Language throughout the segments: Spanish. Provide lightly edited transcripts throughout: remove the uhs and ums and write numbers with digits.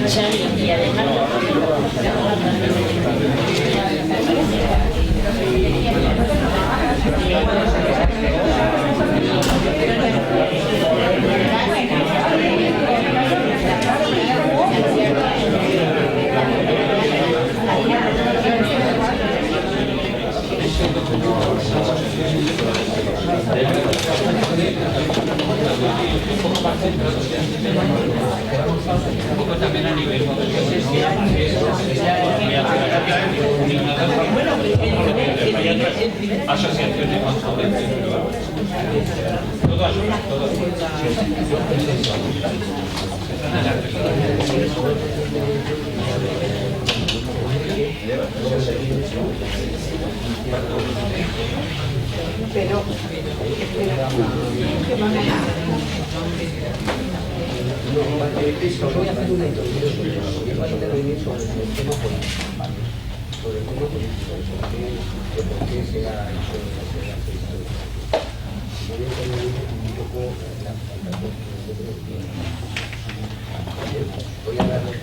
Y además un poco también a nivel asociación de consumidores. Todo ayuda, todo. Pero voy a hacer una introducción sobre el tema político, sobre por qué se ha hecho esta historia. Voy a intervenir un poco en la voy a dar los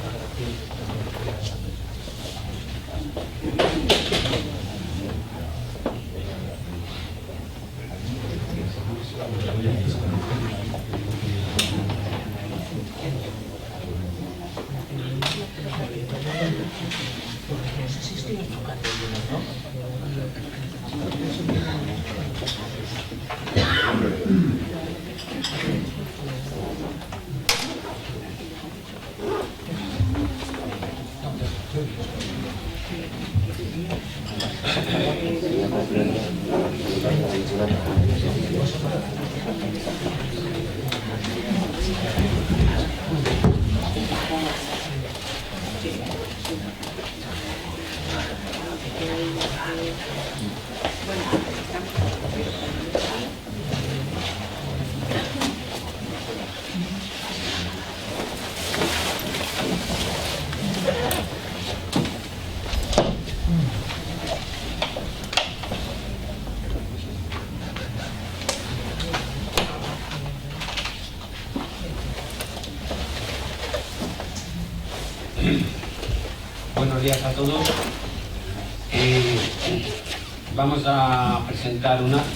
Buenos días a todos.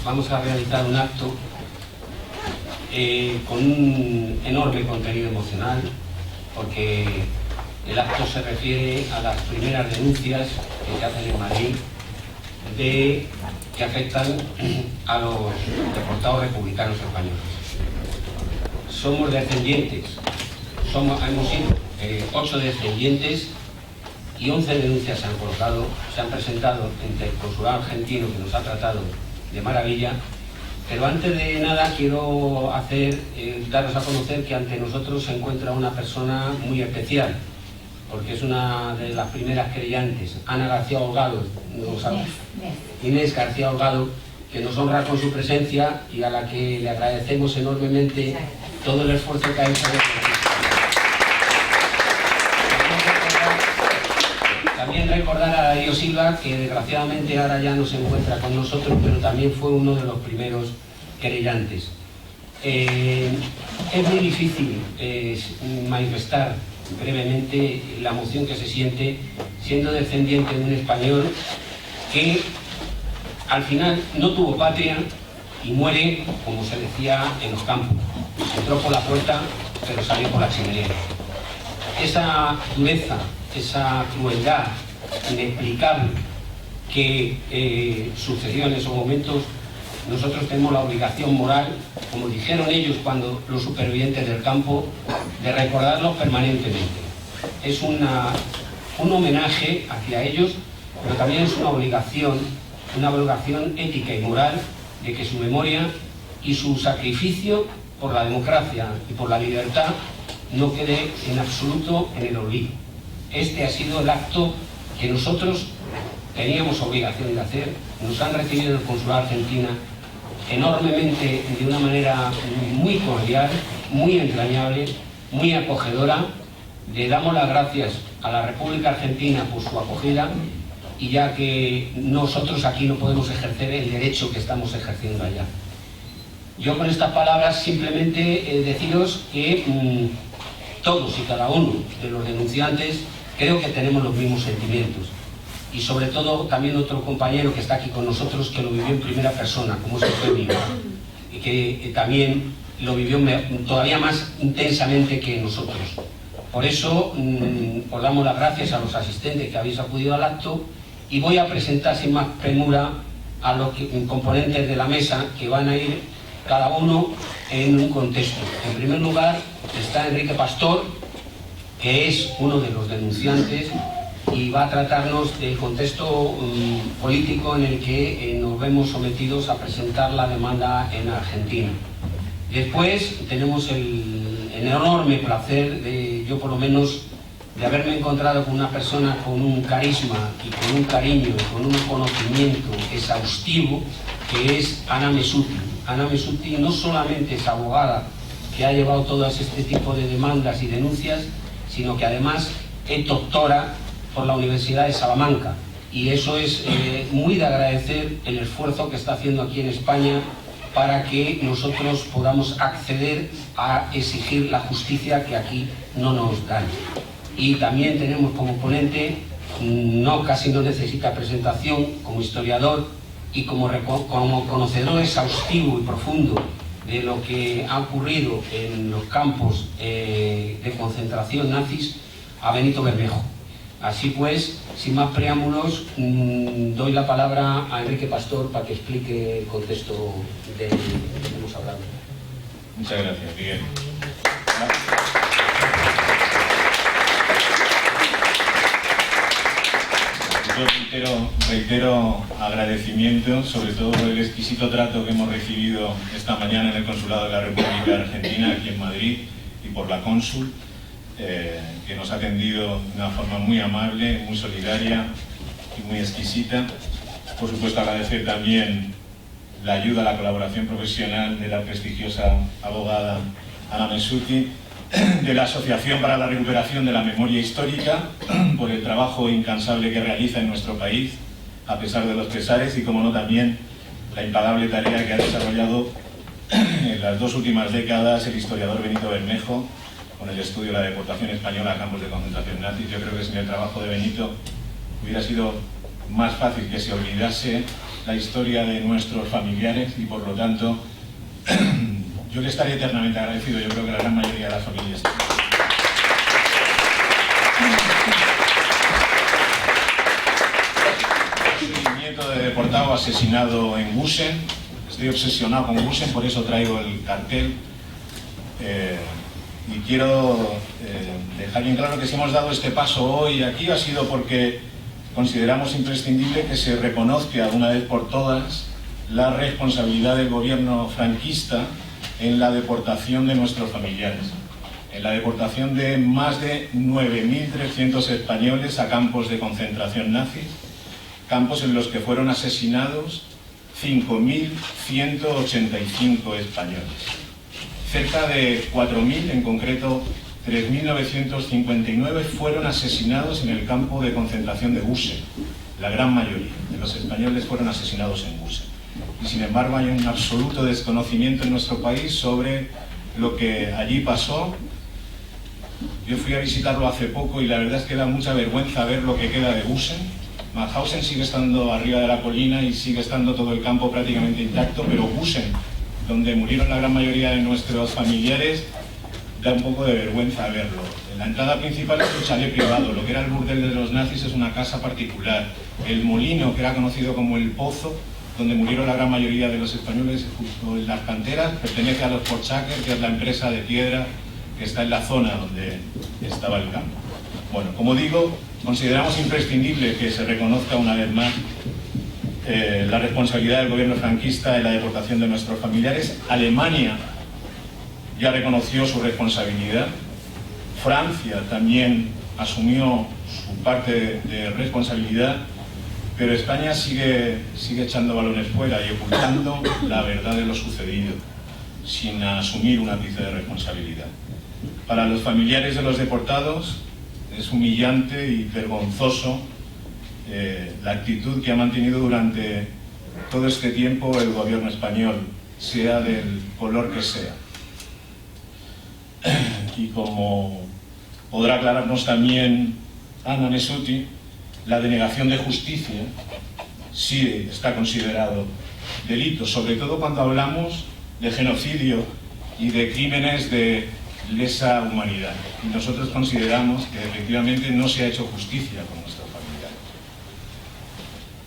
Vamos a realizar un acto con un enorme contenido emocional, porque el acto se refiere a las primeras denuncias que se hacen en Madrid que afectan a los deportados republicanos españoles. Somos descendientes, hemos sido 8 descendientes y 11 denuncias se han presentado ante el consulado argentino, que nos ha tratado de maravilla. Pero antes de nada quiero daros a conocer que ante nosotros se encuentra una persona muy especial, porque es una de las primeras querellantes, Ana García Holgado, Inés García Holgado, que nos honra con su presencia y a la que le agradecemos enormemente todo el esfuerzo que ha hecho. También recordar a Darío Silva, que desgraciadamente ahora ya no se encuentra con nosotros, pero también fue uno de los primeros querellantes. Es muy difícil manifestar brevemente la emoción que se siente siendo descendiente de un español que al final no tuvo patria y muere, como se decía, en los campos. Entró por la puerta, pero salió por la chimenea. Esa dureza, esa crueldad inexplicable que sucedió en esos momentos, nosotros tenemos la obligación moral, como dijeron ellos cuando los supervivientes del campo, de recordarlos permanentemente. Es un homenaje hacia ellos, pero también es una obligación ética y moral de que su memoria y su sacrificio por la democracia y por la libertad no quede en absoluto en el olvido. Este ha sido el acto que nosotros teníamos obligación de hacer. Nos han recibido en el consulado argentino enormemente, de una manera muy cordial, muy entrañable, muy acogedora. Le damos las gracias a la República Argentina por su acogida, y ya que nosotros aquí no podemos ejercer el derecho que estamos ejerciendo allá. Yo con estas palabras simplemente deciros que todos y cada uno de los denunciantes, creo que tenemos los mismos sentimientos. Y sobre todo también otro compañero que está aquí con nosotros, que lo vivió en primera persona, como es Eugenio, y que también lo vivió todavía más intensamente que nosotros. Por eso os damos las gracias a los asistentes que habéis acudido al acto, y voy a presentar sin más premura a los componentes de la mesa, que van a ir cada uno en un contexto. En primer lugar está Enrique Pastor, que es uno de los denunciantes y va a tratarnos del contexto político en el que nos vemos sometidos a presentar la demanda en Argentina. Después tenemos el enorme placer de, yo por lo menos, de haberme encontrado con una persona con un carisma y con un cariño y con un conocimiento exhaustivo, que es Ana Messuti. Ana Messuti no solamente es abogada que ha llevado todas este tipo de demandas y denuncias, sino que además es doctora por la Universidad de Salamanca, y eso es muy de agradecer el esfuerzo que está haciendo aquí en España para que nosotros podamos acceder a exigir la justicia que aquí no nos dan. Y también tenemos como ponente, casi no necesita presentación, como historiador y como conocedor exhaustivo y profundo de lo que ha ocurrido en los campos de concentración nazis, a Benito Bermejo. Así pues, sin más preámbulos, doy la palabra a Enrique Pastor para que explique el contexto del que hemos hablado. Muchas gracias, Miguel. Yo reitero agradecimiento, sobre todo por el exquisito trato que hemos recibido esta mañana en el Consulado de la República de Argentina, aquí en Madrid, y por la cónsul, que nos ha atendido de una forma muy amable, muy solidaria y muy exquisita. Por supuesto, agradecer también la ayuda, la colaboración profesional de la prestigiosa abogada Ana Messuti, de la Asociación para la Recuperación de la Memoria Histórica, por el trabajo incansable que realiza en nuestro país, a pesar de los pesares, y como no también la impagable tarea que ha desarrollado en las 2 últimas décadas el historiador Benito Bermejo, con el estudio de la deportación española a campos de concentración nazis. Yo creo que sin el trabajo de Benito hubiera sido más fácil que se olvidase la historia de nuestros familiares, y por lo tanto yo le estaré eternamente agradecido. Yo creo que la gran mayoría de las familias. Soy nieto de deportado asesinado en Gusen. Estoy obsesionado con Gusen, por eso traigo el cartel. Y quiero dejar bien claro que si hemos dado este paso hoy aquí ha sido porque consideramos imprescindible que se reconozca de una vez por todas la responsabilidad del gobierno franquista en la deportación de nuestros familiares, en la deportación de más de 9.300 españoles a campos de concentración nazis, campos en los que fueron asesinados 5.185 españoles. Cerca de 4.000, en concreto 3.959, fueron asesinados en el campo de concentración de Gusen. La gran mayoría de los españoles fueron asesinados en Gusen. Y sin embargo hay un absoluto desconocimiento en nuestro país sobre lo que allí pasó. Yo fui a visitarlo hace poco y la verdad es que da mucha vergüenza ver lo que queda de Gusen. Mauthausen sigue estando arriba de la colina y sigue estando todo el campo prácticamente intacto, pero Gusen, donde murieron la gran mayoría de nuestros familiares, da un poco de vergüenza verlo. La entrada principal es un chalet privado, lo que era el burdel de los nazis es una casa particular. El molino, que era conocido como el Pozo, donde murieron la gran mayoría de los españoles justo en las canteras, pertenece a los Porchaker, que es la empresa de piedra que está en la zona donde estaba el campo. Bueno, como digo, consideramos imprescindible que se reconozca una vez más la responsabilidad del gobierno franquista en la deportación de nuestros familiares. Alemania ya reconoció su responsabilidad, Francia también asumió su parte de responsabilidad, pero España sigue echando balones fuera y ocultando la verdad de lo sucedido, sin asumir un ápice de responsabilidad. Para los familiares de los deportados es humillante y vergonzoso la actitud que ha mantenido durante todo este tiempo el gobierno español, sea del color que sea. Y como Podrá aclararnos también Anna Messuti, la denegación de justicia sí está considerado delito, sobre todo cuando hablamos de genocidio y de crímenes de lesa humanidad. Y nosotros consideramos que efectivamente no se ha hecho justicia con nuestros familiares.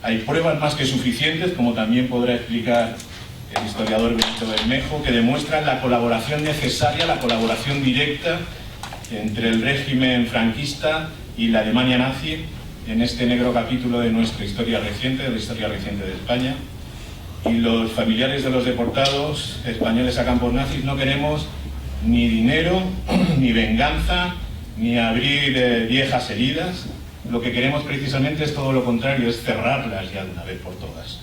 Hay pruebas más que suficientes, como también podrá explicar el historiador Benito Bermejo, que demuestran la colaboración necesaria, la colaboración directa entre el régimen franquista y la Alemania nazi en este negro capítulo de nuestra historia reciente, de la historia reciente de España. Y los familiares de los deportados españoles a campos nazis no queremos ni dinero, ni venganza, ni abrir viejas heridas. Lo que queremos precisamente es todo lo contrario, es cerrarlas ya de una vez por todas.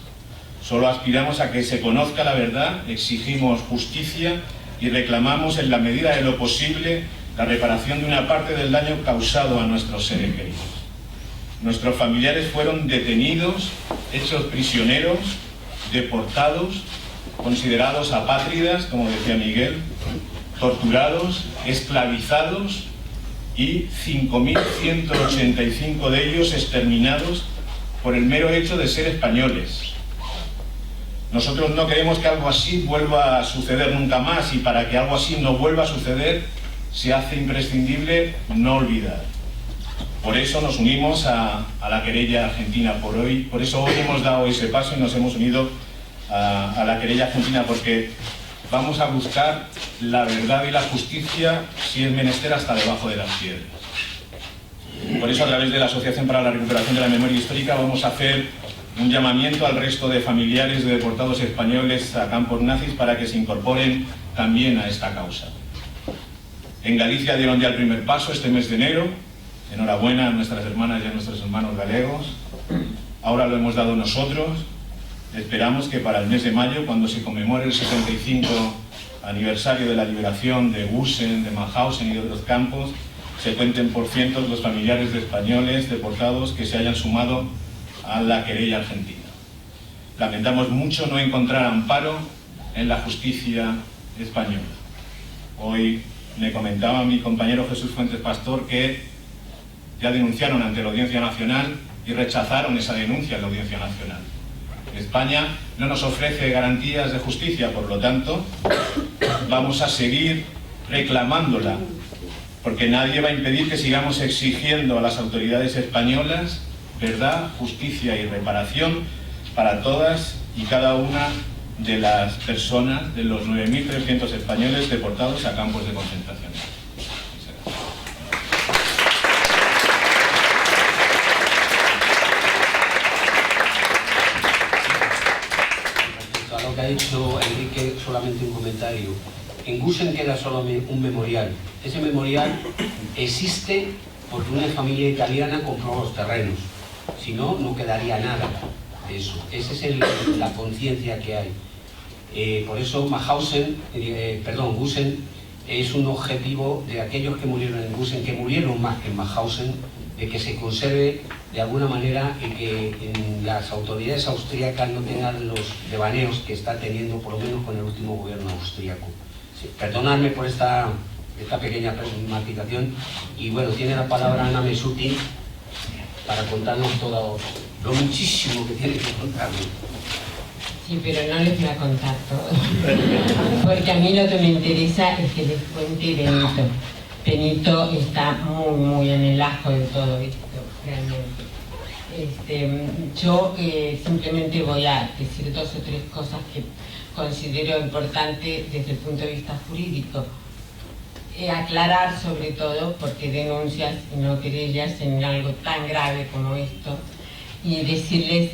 Solo aspiramos a que se conozca la verdad, exigimos justicia y reclamamos en la medida de lo posible la reparación de una parte del daño causado a nuestros seres queridos. Nuestros familiares fueron detenidos, hechos prisioneros, deportados, considerados apátridas, como decía Miguel, torturados, esclavizados y 5.185 de ellos exterminados por el mero hecho de ser españoles. Nosotros no queremos que algo así vuelva a suceder nunca más, y para que algo así no vuelva a suceder se hace imprescindible no olvidar. Por eso nos unimos a la querella argentina por eso hoy hemos dado ese paso y nos hemos unido a la querella argentina, porque vamos a buscar la verdad y la justicia, si es menester, hasta debajo de las piedras. Por eso, a través de la Asociación para la Recuperación de la Memoria Histórica, vamos a hacer un llamamiento al resto de familiares de deportados españoles a campos nazis para que se incorporen también a esta causa. En Galicia dieron ya el primer paso este mes de enero. Enhorabuena a nuestras hermanas y a nuestros hermanos galegos. Ahora lo hemos dado nosotros. Esperamos que para el mes de mayo, cuando se conmemore el 75 aniversario de la liberación de Gusen, de Mauthausen y de otros campos, se cuenten por cientos los familiares de españoles deportados que se hayan sumado a la querella argentina. Lamentamos mucho no encontrar amparo en la justicia española. Hoy me comentaba mi compañero Jesús Fuentes Pastor que ya denunciaron ante la Audiencia Nacional y rechazaron esa denuncia en la Audiencia Nacional. España no nos ofrece garantías de justicia, por lo tanto, vamos a seguir reclamándola, porque nadie va a impedir que sigamos exigiendo a las autoridades españolas verdad, justicia y reparación para todas y cada una de las personas, de los 9.300 españoles deportados a campos de concentración. A lo que ha dicho Enrique, solamente un comentario. En Gusen queda solo un memorial. Ese memorial existe porque una familia italiana compró los terrenos. Si no, no quedaría nada de eso. Esa es la conciencia que hay. Por eso Gusen es un objetivo de aquellos que murieron en Gusen, que murieron más que en Mauthausen, de que se conserve de alguna manera y que las autoridades austríacas no tengan los devaneos que está teniendo, por lo menos con el último gobierno austríaco. Sí, perdonadme por esta pequeña problematización, y bueno, tiene la palabra Anna Messuti para contarnos todo lo muchísimo que tiene que contarnos. Sí, pero no les voy a contar todo, porque a mí lo que me interesa es que les cuente Benito. Benito está muy en el ajo de todo esto, realmente. Yo simplemente voy a decir 2 o 3 cosas que considero importantes desde el punto de vista jurídico. Aclarar sobre todo porque denuncias y no querellas en algo tan grave como esto, y decirles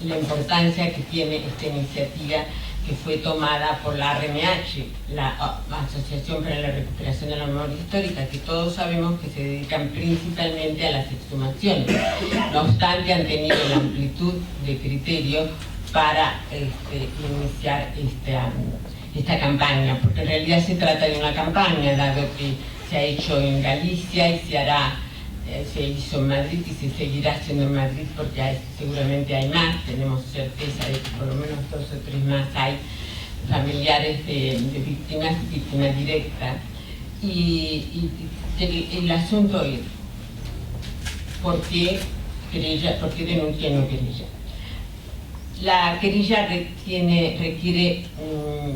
la importancia que tiene esta iniciativa que fue tomada por la ARMH, la Asociación para la Recuperación de la Memoria Histórica, que todos sabemos que se dedican principalmente a las exhumaciones. No obstante, han tenido la amplitud de criterio para iniciar esta campaña, porque en realidad se trata de una campaña, dado que se ha hecho en Galicia y se hizo en Madrid y se seguirá haciendo en Madrid, porque seguramente hay más, tenemos certeza de que por lo menos 2 o 3 más hay familiares de víctimas directas. Y el asunto es ¿por qué denuncia y no querella? La querella requiere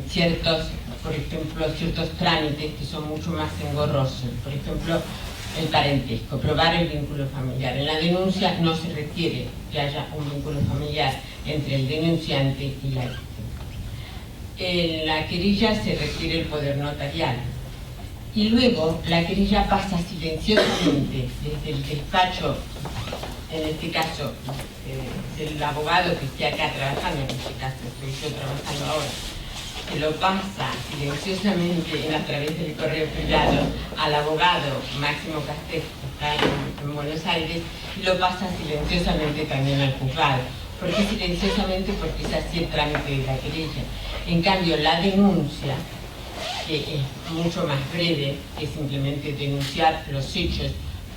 ciertos trámites que son mucho más engorrosos. Por ejemplo, el parentesco, probar el vínculo familiar. En la denuncia no se requiere que haya un vínculo familiar entre el denunciante y la víctima. En la querella se requiere el poder notarial. Y luego la querella pasa silenciosamente desde el despacho, en este caso del abogado que esté acá trabajando, en este caso estoy yo trabajando ahora, que lo pasa silenciosamente a través del correo privado al abogado Máximo Castel, que está en Buenos Aires, y lo pasa silenciosamente también al juzgado. ¿Por qué silenciosamente? Porque es así el trámite de la querella. En cambio, la denuncia, que es mucho más breve, que simplemente denunciar los hechos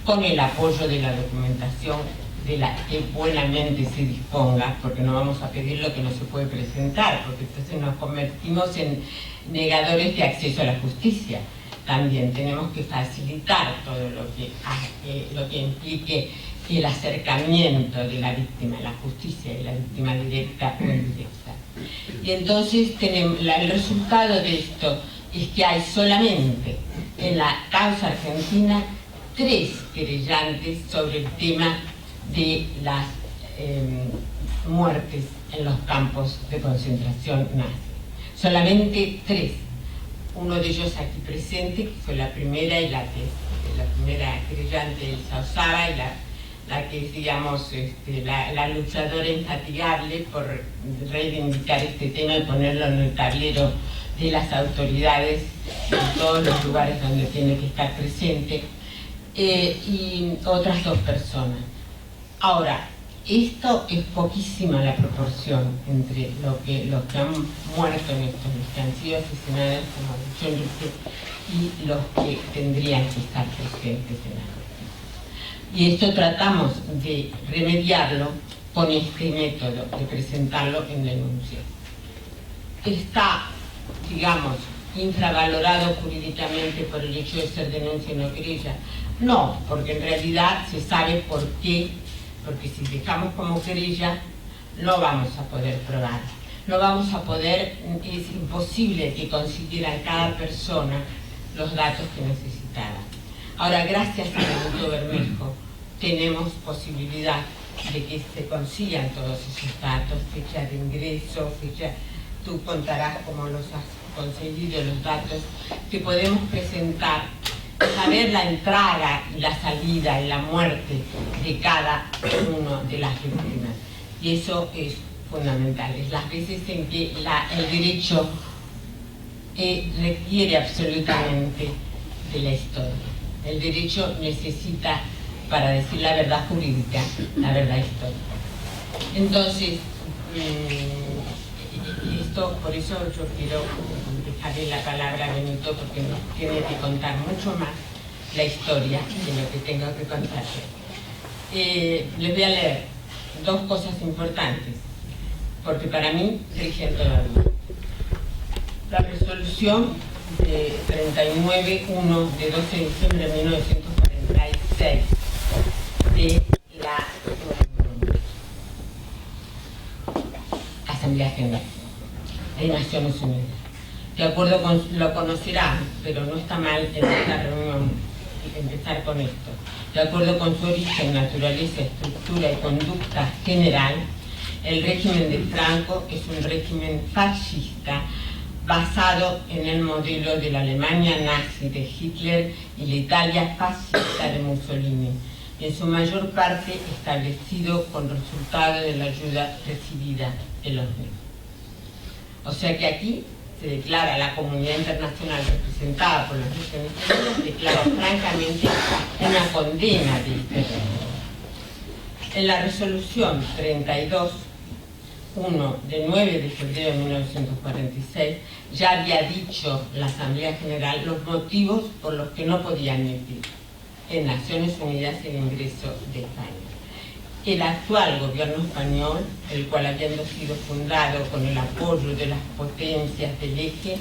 con el apoyo de la documentación de la que buenamente se disponga, porque no vamos a pedir lo que no se puede presentar, porque entonces nos convertimos en negadores de acceso a la justicia. También tenemos que facilitar todo lo que implique el acercamiento de la víctima a la justicia, de la víctima directa o indirecta. Y entonces el resultado de esto es que hay solamente en la causa argentina 3 querellantes sobre el tema de las muertes en los campos de concentración nazi. Solamente 3. Uno de ellos aquí presente, que fue la primera querellante, Elsa Osaba, y la que es, digamos, la luchadora infatigable por reivindicar este tema y ponerlo en el tablero de las autoridades en todos los lugares donde tiene que estar presente, y otras 2 personas. Ahora, esto es poquísima la proporción entre los que han muerto en estos, los que han sido asesinados, como ha dicho Enrique, y los que tendrían que estar presentes en la justicia. Y esto tratamos de remediarlo con este método, de presentarlo en denuncia. Está, digamos, infravalorado jurídicamente por el hecho de ser denuncia y no querella. No, porque en realidad se sabe por qué. Porque si dejamos como querella, no vamos a poder probar. No vamos a poder, es imposible que consiguieran cada persona los datos que necesitaba. Ahora, gracias al Instituto Bermejo, tenemos posibilidad de que se consigan todos esos datos, fecha de ingreso, tú contarás cómo los has conseguido los datos, que podemos presentar, saber la entrada y la salida y la muerte de cada uno de las víctimas. Y eso es fundamental. Es las veces en que el derecho requiere absolutamente de la historia. El derecho necesita, para decir la verdad jurídica, la verdad histórica. Entonces, por eso yo quiero dejarle la palabra a Benito, porque nos tiene que contar mucho más la historia de lo que tengo que contar. Les voy a leer 2 cosas importantes, porque para mí rigen todavía. La resolución de 39.1 de 12 de diciembre de 1946 de la Asamblea General de Naciones Unidas. De acuerdo con, lo conocerán, pero no está mal en esta reunión empezar con esto. De acuerdo con su origen, naturaleza, estructura y conducta general, el régimen de Franco es un régimen fascista basado en el modelo de la Alemania nazi de Hitler y la Italia fascista de Mussolini, y en su mayor parte establecido con resultado de la ayuda recibida de los mismos. O sea que aquí se declara la comunidad internacional representada por las Naciones Unidas, declara francamente una condena de este régimen. En la resolución 32.1 de 9 de febrero de 1946 ya había dicho la Asamblea General los motivos por los que no podía admitir en Naciones Unidas el ingreso de España. El actual gobierno español, el cual habiendo sido fundado con el apoyo de las potencias del eje,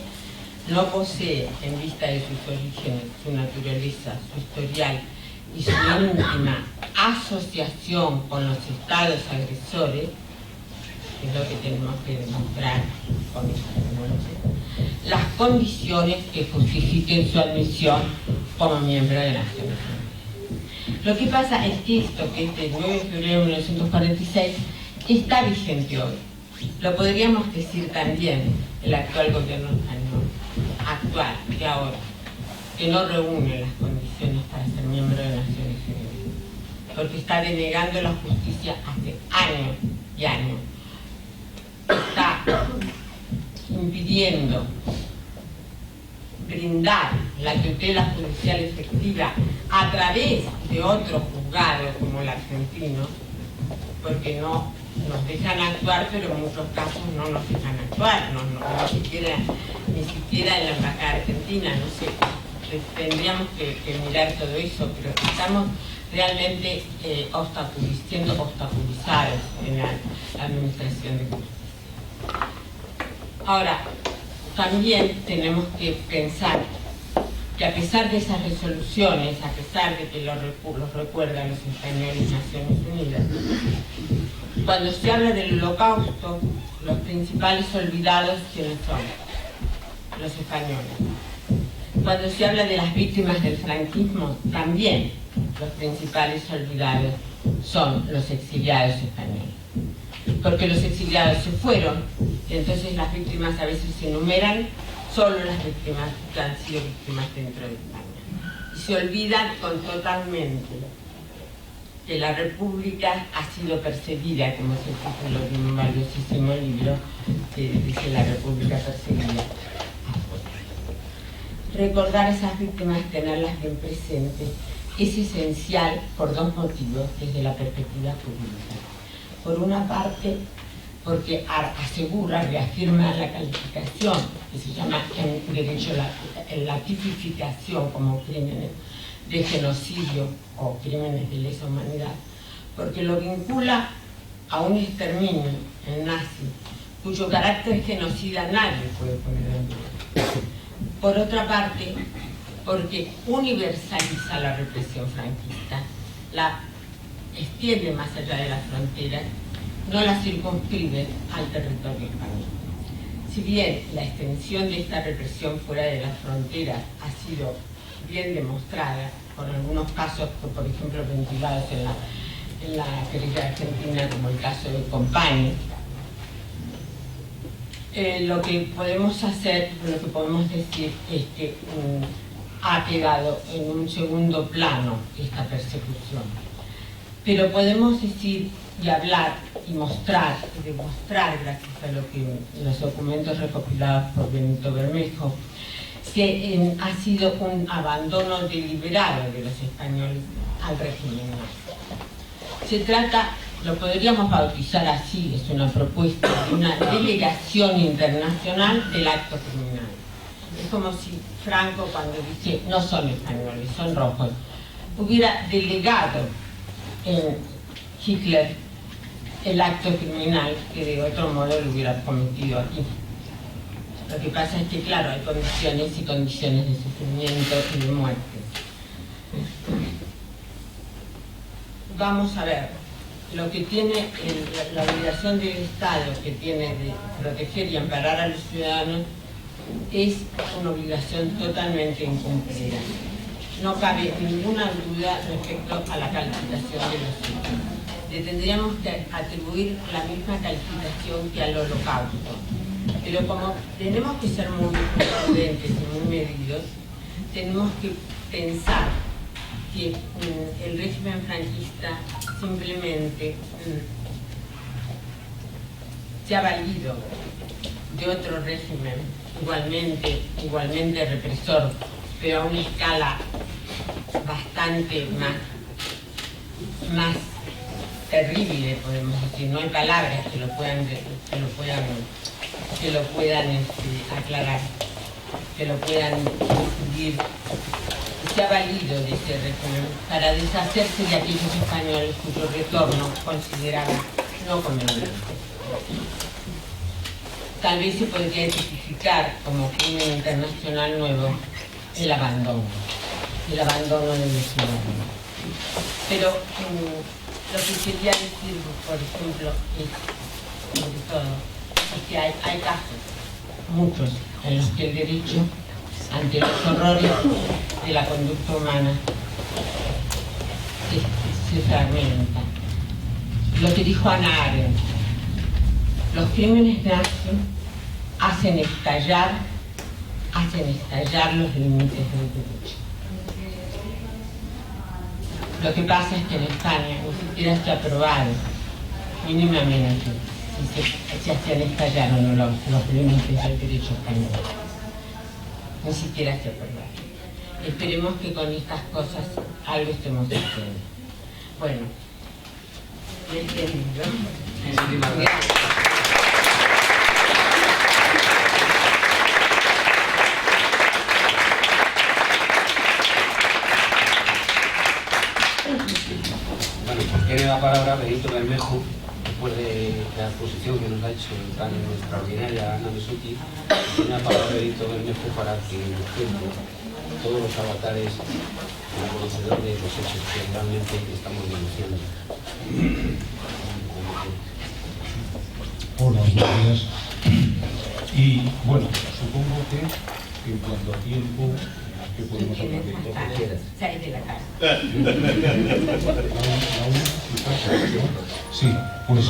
no posee, en vista de sus orígenes, su naturaleza, su historial y su íntima asociación con los estados agresores, que es lo que tenemos que demostrar con esta denuncia, las condiciones que justifiquen su admisión como miembro de Naciones Unidas. Lo que pasa es que esto, que es del 9 de febrero de 1946, está vigente hoy. Lo podríamos decir también el actual gobierno español, actual, de ahora, que no reúne las condiciones para ser miembro de Naciones Unidas, porque está denegando la justicia hace años y años. Está impidiendo brindar la tutela judicial efectiva a través de otro juzgado como el argentino, porque no nos dejan actuar, pero en muchos casos no nos dejan actuar, ni siquiera en la embajada argentina, no sé, tendríamos que mirar todo eso, pero estamos realmente siendo obstaculizados en la administración de justicia. Ahora, también tenemos que pensar que a pesar de esas resoluciones, a pesar de que los recuerdan los españoles y Naciones Unidas, cuando se habla del Holocausto, los principales olvidados, ¿quiénes son? Los españoles. Cuando se habla de las víctimas del franquismo, también los principales olvidados son los exiliados españoles. Porque los exiliados se fueron, y entonces las víctimas a veces se enumeran solo las víctimas que han sido víctimas dentro de España. Y se olvidan totalmente que la República ha sido perseguida, como se titula en un valiosísimo libro que dice La República perseguida. Recordar a esas víctimas, tenerlas bien presentes, es esencial por dos motivos desde la perspectiva jurídica. Por una parte, porque asegura, reafirma la calificación, que se llama en derecho la tipificación como crímenes de genocidio o crímenes de lesa humanidad, porque lo vincula a un exterminio, el nazi, cuyo carácter genocida nadie puede poner en duda. Por otra parte, porque universaliza la represión franquista, la extiende más allá de las fronteras, no la circunscribe al territorio español. Si bien la extensión de esta represión fuera de las fronteras ha sido bien demostrada, por algunos casos, por ejemplo, ventilados en la querida Argentina, como el caso de Compañi, lo que podemos hacer, lo que podemos decir es que ha quedado en un segundo plano esta persecución. Pero podemos decir y hablar y mostrar y demostrar, gracias a lo que los documentos recopilados por Benito Bermejo, que ha sido un abandono deliberado de los españoles al régimen nazi. Se trata, lo podríamos bautizar así, es una propuesta de una delegación internacional del acto criminal. Es como si Franco, cuando dice no son españoles, son rojos, hubiera delegado en Hitler el acto criminal que de otro modo lo hubiera cometido aquí. Lo que pasa es que, claro, hay condiciones y condiciones de sufrimiento y de muerte. Vamos a ver, lo que tiene la obligación del Estado que tiene de proteger y amparar a los ciudadanos es una obligación totalmente incumplida. No cabe ninguna duda respecto a la calificación de los hechos. Le tendríamos que atribuir la misma calificación que al Holocausto. Pero como tenemos que ser muy prudentes y muy medidos, tenemos que pensar que el régimen franquista simplemente se ha valido de otro régimen igualmente represor, pero a una escala bastante más terrible, podemos decir. No hay palabras que lo puedan aclarar, que lo puedan decidir. Se ha valido de ese régimen para deshacerse de aquellos españoles cuyo retorno consideraba no conveniente. tal vez se podría tipificar como crimen internacional nuevo el abandono del ciudadano. Pero lo que quería decir, por ejemplo, es, sobre todo, es que hay casos, muchos, en los que el derecho, ante los horrores de la conducta humana, se fragmenta. Lo que dijo Hannah Arendt: los crímenes nazis hacen estallar los límites del derecho. Lo que pasa es que en España ni siquiera se ha aprobado mínimamente si se hacían estallar o no los límites del derecho español. Ni siquiera se ha aprobado. Esperemos que con estas cosas algo estemos haciendo. Bueno, Bueno, pues tiene la palabra Benito Bermejo, después de la exposición que nos ha hecho tan extraordinaria Ana Mesuti. Tiene la palabra Benito Bermejo para que nos cuente todos los avatares como conocedor de los hechos que realmente estamos denunciando. Hola, buenos días. Y bueno, supongo que en cuanto a tiempo, que podemos hablar de todo. Sale de la casa. Sí, pues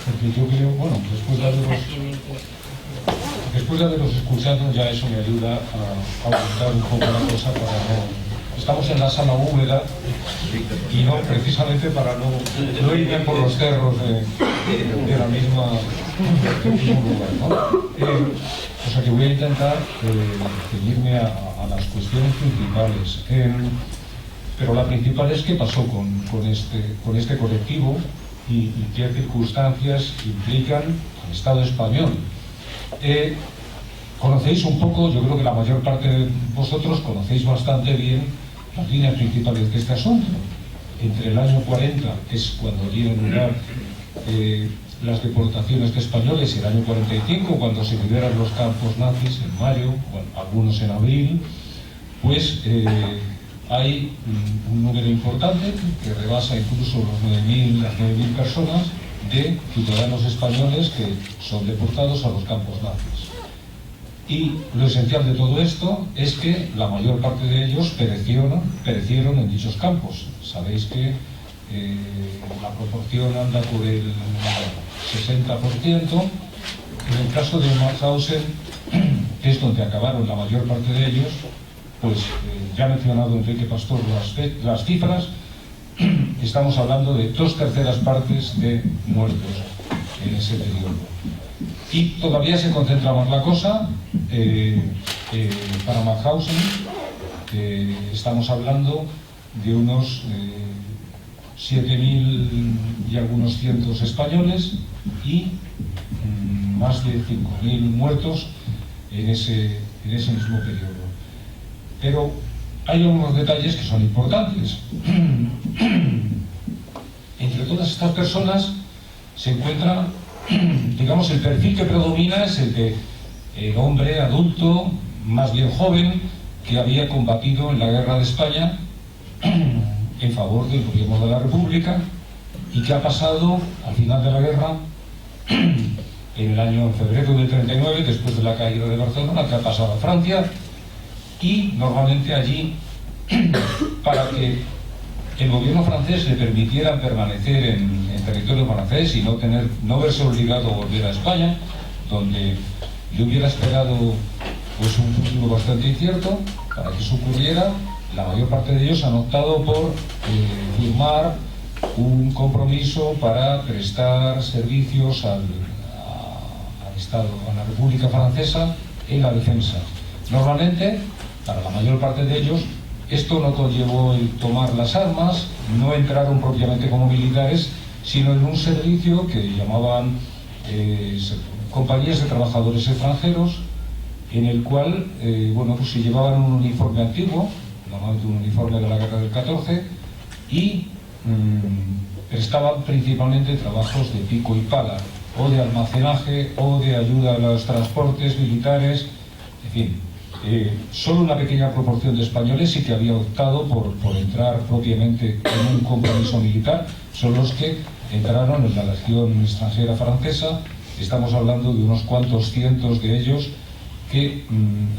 porque yo creo, bueno, después de haberos escuchado, ya eso me ayuda a aumentar un poco la cosa para no... Estamos en la sala húmeda y no precisamente para no irme por los cerros de la misma del mismo lugar, ¿no? O sea que voy a intentar ceñirme a las cuestiones principales. Pero la principal es qué pasó con este colectivo y qué circunstancias implican al Estado español. Conocéis un poco, yo creo que la mayor parte de vosotros conocéis bastante bien las líneas principales de este asunto. Entre el año 40, que es cuando dieron lugar las deportaciones de españoles, y el año 45, cuando se liberan los campos nazis en mayo, bueno, algunos en abril, pues hay un número importante que rebasa incluso las 9.000 personas de ciudadanos españoles que son deportados a los campos nazis. Y lo esencial de todo esto es que la mayor parte de ellos perecieron en dichos campos. Sabéis que la proporción anda por el 60%. En el caso de Mauthausen, que es donde acabaron la mayor parte de ellos, pues ya ha mencionado Enrique Pastor las cifras. Estamos hablando de 2/3 partes de muertos en ese periodo. Y todavía se concentra más la cosa para Mauthausen. Estamos hablando de unos 7.000 y algunos cientos españoles y más de 5.000 muertos en ese mismo periodo. Pero hay algunos detalles que son importantes. Entre todas estas personas se encuentra, digamos, el perfil que predomina es el de hombre adulto, más bien joven, que había combatido en la guerra de España en favor del gobierno de la República y que ha pasado al final de la guerra, en febrero del 39, después de la caída de Barcelona, que ha pasado a Francia, y normalmente allí, para que el gobierno francés le permitiera permanecer en territorio francés y no verse obligado a volver a España, donde le hubiera esperado pues un futuro bastante incierto. Para que eso ocurriera, la mayor parte de ellos han optado por firmar un compromiso para prestar servicios al Estado, a la República Francesa en la defensa. Normalmente, para la mayor parte de ellos, esto no conllevó el tomar las armas, no entraron propiamente como militares, sino en un servicio que llamaban compañías de trabajadores extranjeros, en el cual pues se llevaban un uniforme antiguo, normalmente un uniforme de la guerra del 14, y prestaban principalmente trabajos de pico y pala. o de almacenaje, o de ayuda a los transportes militares, en fin. Solo una pequeña proporción de españoles sí que había optado por entrar propiamente en un compromiso militar, son los que entraron en la Legión extranjera francesa. Estamos hablando de unos cuantos cientos de ellos que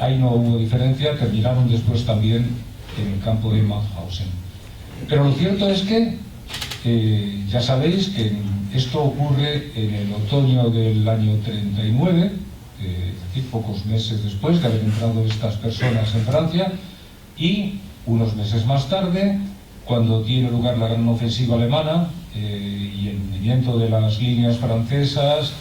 ahí no hubo diferencia, terminaron después también en el campo de Mauthausen. Pero lo cierto es que ya sabéis que esto ocurre en el otoño del año 39, es decir, pocos meses después de haber entrado estas personas en Francia, y unos meses más tarde, cuando tiene lugar la gran ofensiva alemana y el hundimiento de las líneas francesas,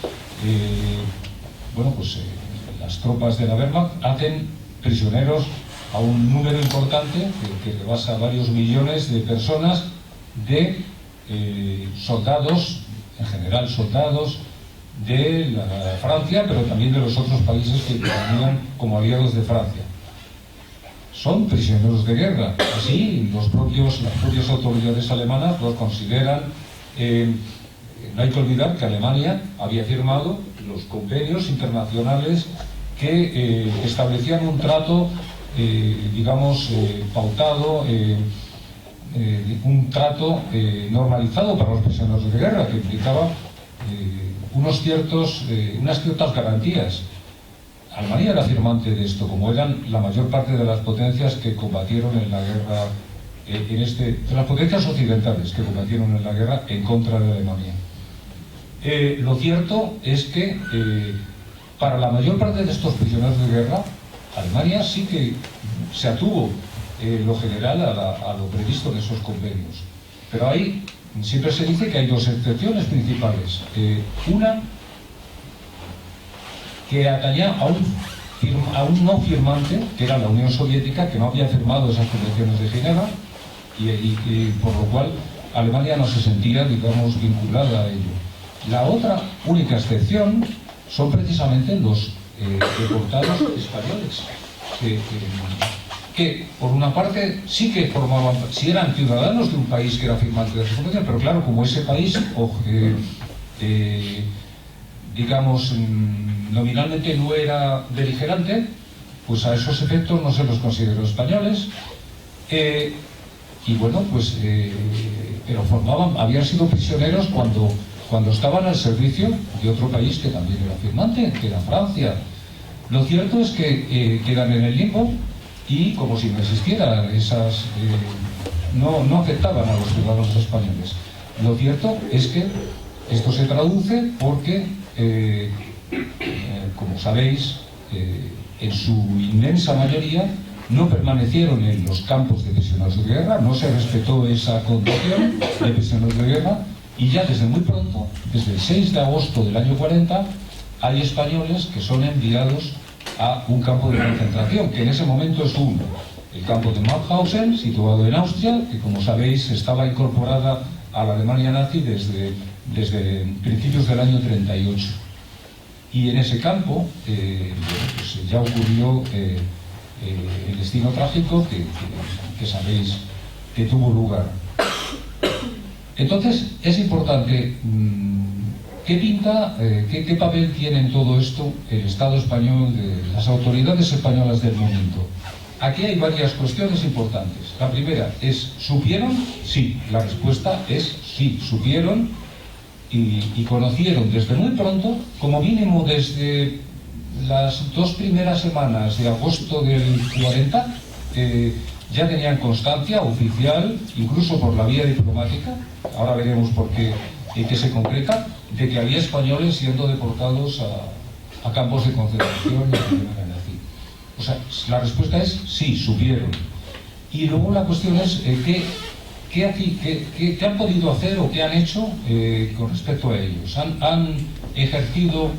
las tropas de la Wehrmacht hacen prisioneros a un número importante que rebasa varios millones de personas, de soldados, en general soldados de la Francia, pero también de los otros países que venían como aliados de Francia. Son prisioneros de guerra. Así las propias autoridades alemanas los consideran. No hay que olvidar que Alemania había firmado los convenios internacionales que establecían un trato, pautado, un trato normalizado para los prisioneros de guerra, que implicaba unas ciertas garantías. Alemania era firmante de esto, como eran la mayor parte de las potencias que combatieron en la guerra, de las potencias occidentales que combatieron en la guerra en contra de Alemania. Lo cierto es que para la mayor parte de estos prisioneros de guerra, Alemania sí que se atuvo lo general a lo previsto en esos convenios. Pero siempre se dice que hay dos excepciones principales. Una que atañía a un no firmante, que era la Unión Soviética, que no había firmado esas convenciones de Ginebra, y por lo cual Alemania no se sentía, vinculada a ello. La otra única excepción son precisamente los deportados españoles, que por una parte sí que sí eran ciudadanos de un país que era firmante de esa convención, pero claro, como ese país, nominalmente no era beligerante, pues a esos efectos no se los consideró españoles, pero habían sido prisioneros cuando estaban al servicio de otro país que también era firmante, que era Francia. Lo cierto es que quedan en el limbo y como si no existieran no afectaban a los ciudadanos españoles. Lo cierto es que esto se traduce porque, como sabéis, en su inmensa mayoría no permanecieron en los campos de prisioneros de guerra, no se respetó esa condición de prisioneros de guerra, y ya desde muy pronto, desde el 6 de agosto del año 40, hay españoles que son enviados a un campo de concentración, que en ese momento es el campo de Mauthausen, situado en Austria, que como sabéis estaba incorporada a la Alemania nazi desde principios del año 38. Y en ese campo ya ocurrió el destino trágico que sabéis que tuvo lugar. Entonces es importante, ¿qué pinta, qué papel tiene en todo esto el Estado español, las autoridades españolas del momento? Aquí hay varias cuestiones importantes. La primera es, ¿supieron? Sí, la respuesta es sí, supieron y conocieron desde muy pronto, como mínimo desde las 2 primeras semanas de agosto del 40, ya tenían constancia oficial, incluso por la vía diplomática, ahora veremos por qué, que se concreta, de que había españoles siendo deportados a campos de concentración y a Alemania nazi. O sea, la respuesta es sí, supieron. Y luego la cuestión es ¿qué han podido hacer o qué han hecho con respecto a ellos? ¿Han ejercido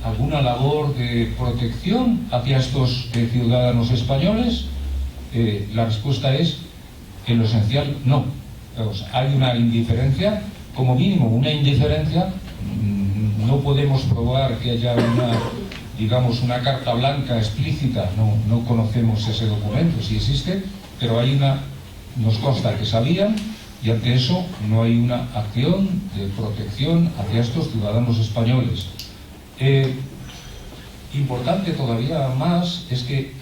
alguna labor de protección hacia estos ciudadanos españoles? La respuesta es, en lo esencial, no. O sea, hay una indiferencia, como mínimo una indiferencia. No podemos probar que haya una carta blanca explícita, no conocemos ese documento, si existe, pero nos consta que sabían y ante eso no hay una acción de protección hacia estos ciudadanos españoles. Importante todavía más es que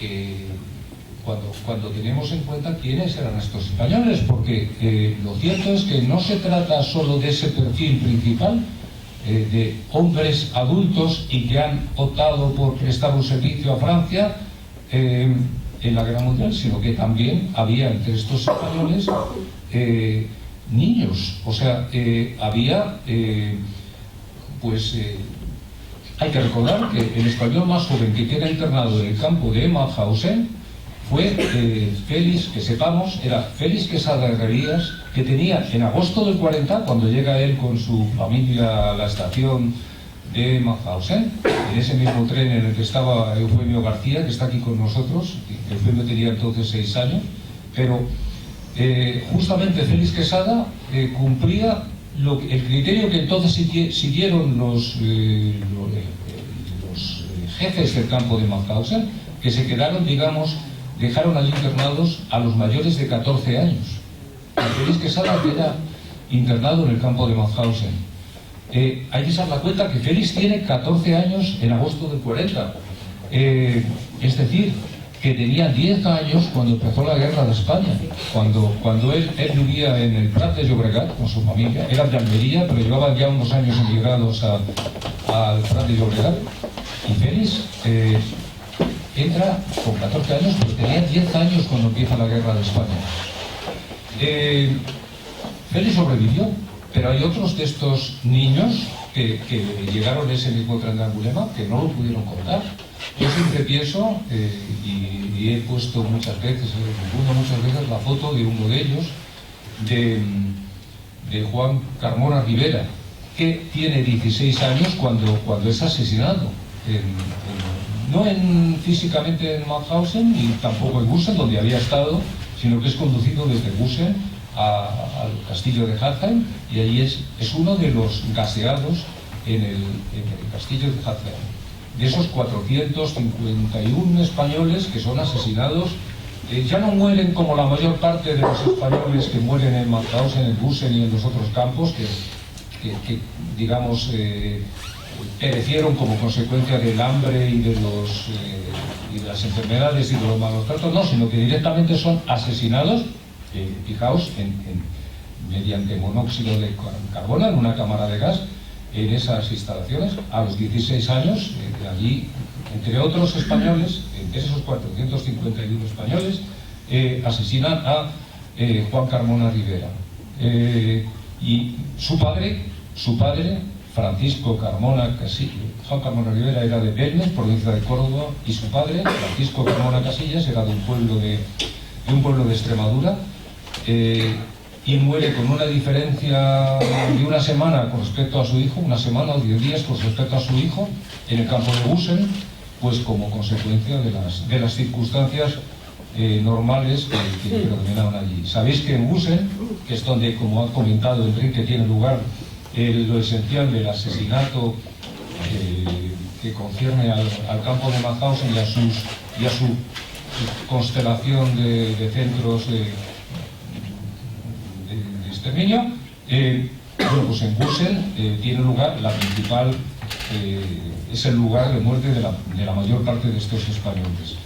cuando tenemos en cuenta quiénes eran estos españoles, porque lo cierto es que no se trata solo de ese perfil principal de hombres adultos y que han optado por prestar un servicio a Francia en la Guerra Mundial, sino que también había entre estos españoles niños, o sea, había hay que recordar que el español más joven que queda internado en el campo de Mauthausen fue Félix, que sepamos, era Félix Quesada Herrerías, que tenía en agosto del 40, cuando llega él con su familia a la estación de Mauthausen, en ese mismo tren en el que estaba Eufemio García, que está aquí con nosotros. Eufemio tenía entonces 6 años, pero justamente Félix Quesada cumplía el criterio que entonces siguieron los jefes del campo de Mauthausen, que se quedaron, digamos, dejaron allí internados a los mayores de 14 años. Félix Quesada era internado en el campo de Mauthausen. Hay que dar la cuenta que Félix tiene 14 años en agosto del 40. Es decir, que tenía 10 años cuando empezó la guerra de España. Cuando él vivía en el Prat de Llobregat con su familia. Era de Almería, pero llevaban ya unos años emigrados al Prat de Llobregat. Y Félix entra con 14 años, pero tenía 10 años cuando empieza la guerra de España. Félix sobrevivió, pero hay otros de estos niños que llegaron a ese mismo tren de Angulema que no lo pudieron contar. Yo siempre pienso, y he puesto muchas veces la foto de uno de ellos, de Juan Carmona Rivera, que tiene 16 años cuando es asesinado. No físicamente en Mauthausen y tampoco en Gusen, donde había estado, sino que es conducido desde Gusen al castillo de Hatheim, y allí es uno de los gaseados en el castillo de Hatheim. De esos 451 españoles que son asesinados, ya no mueren como la mayor parte de los españoles que mueren en Mauthausen, en Gusen y en los otros campos, que digamos, perecieron como consecuencia del hambre y de las enfermedades y de los malos tratos, no, sino que directamente son asesinados, fijaos, mediante monóxido de carbono en una cámara de gas, en esas instalaciones, a los 16 años. Allí, entre otros españoles, entre esos 451 españoles, asesinan a Juan Carmona Rivera. Y su padre, Francisco Carmona Casillas, Juan Carmona Rivera era de Belmes, provincia de Córdoba, y su padre, Francisco Carmona Casillas, era de un pueblo de Extremadura, y muere con una diferencia de una semana con respecto a su hijo, una semana o 10 días con respecto a su hijo, en el campo de Gusen, pues como consecuencia de las circunstancias normales que predominaban allí. Sabéis que en Gusen, que es donde, como ha comentado Enrique, tiene lugar lo esencial del asesinato que concierne al campo de Mauthausen y a su constelación de centros de exterminio, bueno, pues en Gusen tiene lugar la principal, es el lugar de muerte de la mayor parte de estos españoles.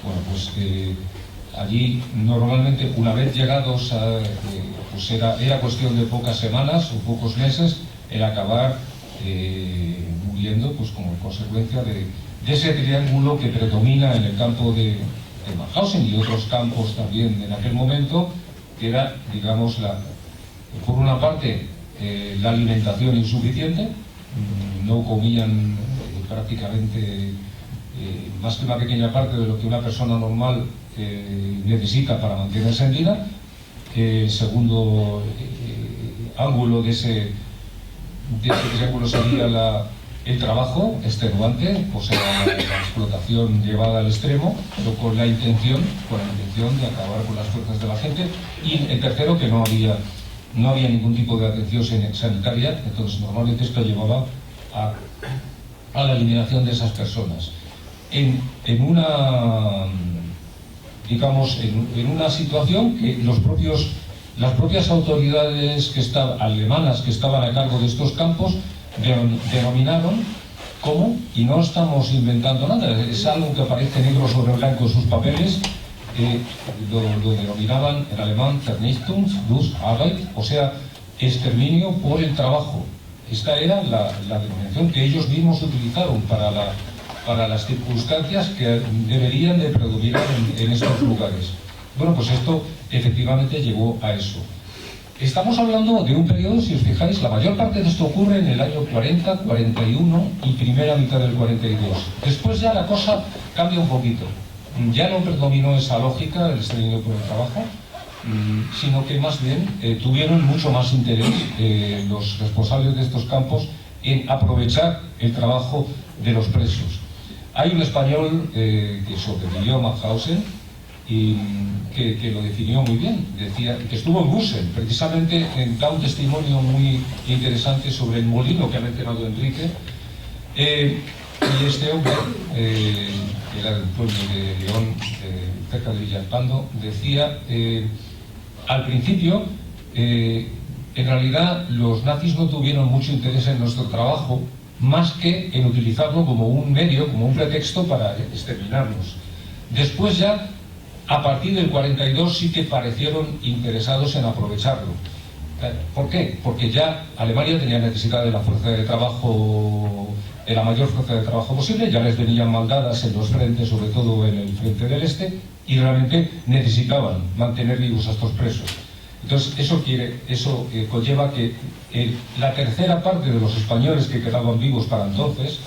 Bueno, pues allí normalmente, una vez llegados pues era cuestión de pocas semanas o pocos meses el acabar muriendo, pues como consecuencia de ese triángulo que predomina en el campo de Mauthausen y otros campos también en aquel momento, que era, digamos, por una parte la alimentación insuficiente, no comían prácticamente más que una pequeña parte de lo que una persona normal necesita para mantenerse en vida. El segundo ángulo de ese triángulo sería el trabajo extenuante, o sea, la explotación llevada al extremo, pero con la intención de acabar con las fuerzas de la gente. Y el tercero, que no había ningún tipo de atención sanitaria, entonces normalmente esto llevaba a la eliminación de esas personas. En una, digamos, en una situación que los propios las propias autoridades alemanas que estaban a cargo de estos campos denominaron como, y no estamos inventando nada, es algo que aparece negro sobre blanco en sus papeles, lo denominaban en alemán Vernichtung durch Arbeit, o sea, exterminio por el trabajo. Esta era la denominación que ellos mismos utilizaron para las circunstancias que deberían de predominar en estos lugares. Bueno, pues esto efectivamente llegó a eso. Estamos hablando de un periodo, si os fijáis, la mayor parte de esto ocurre en el año 40, 41 y primera mitad del 42. Después ya la cosa cambia un poquito. Ya no predominó esa lógica del exterminio por el trabajo, sino que más bien tuvieron mucho más interés los responsables de estos campos en aprovechar el trabajo de los presos. Hay un español que sobrevivió a Mauthausen y que lo definió muy bien, decía que estuvo en Gusen, precisamente da un testimonio muy interesante sobre el molino que ha mencionado Enrique, y este hombre, que era del pueblo de León, cerca de Villalpando, decía, al principio, en realidad los nazis no tuvieron mucho interés en nuestro trabajo, más que en utilizarlo como un medio, como un pretexto para exterminarnos. Después ya, a partir del 42 sí que parecieron interesados en aprovecharlo. ¿Por qué? Porque ya Alemania tenía necesidad de la fuerza de trabajo, de la mayor fuerza de trabajo posible, ya les venían maldadas en los frentes, sobre todo en el frente del este, y realmente necesitaban mantener vivos a estos presos. Entonces eso conlleva que la tercera parte de los españoles que quedaban vivos para entonces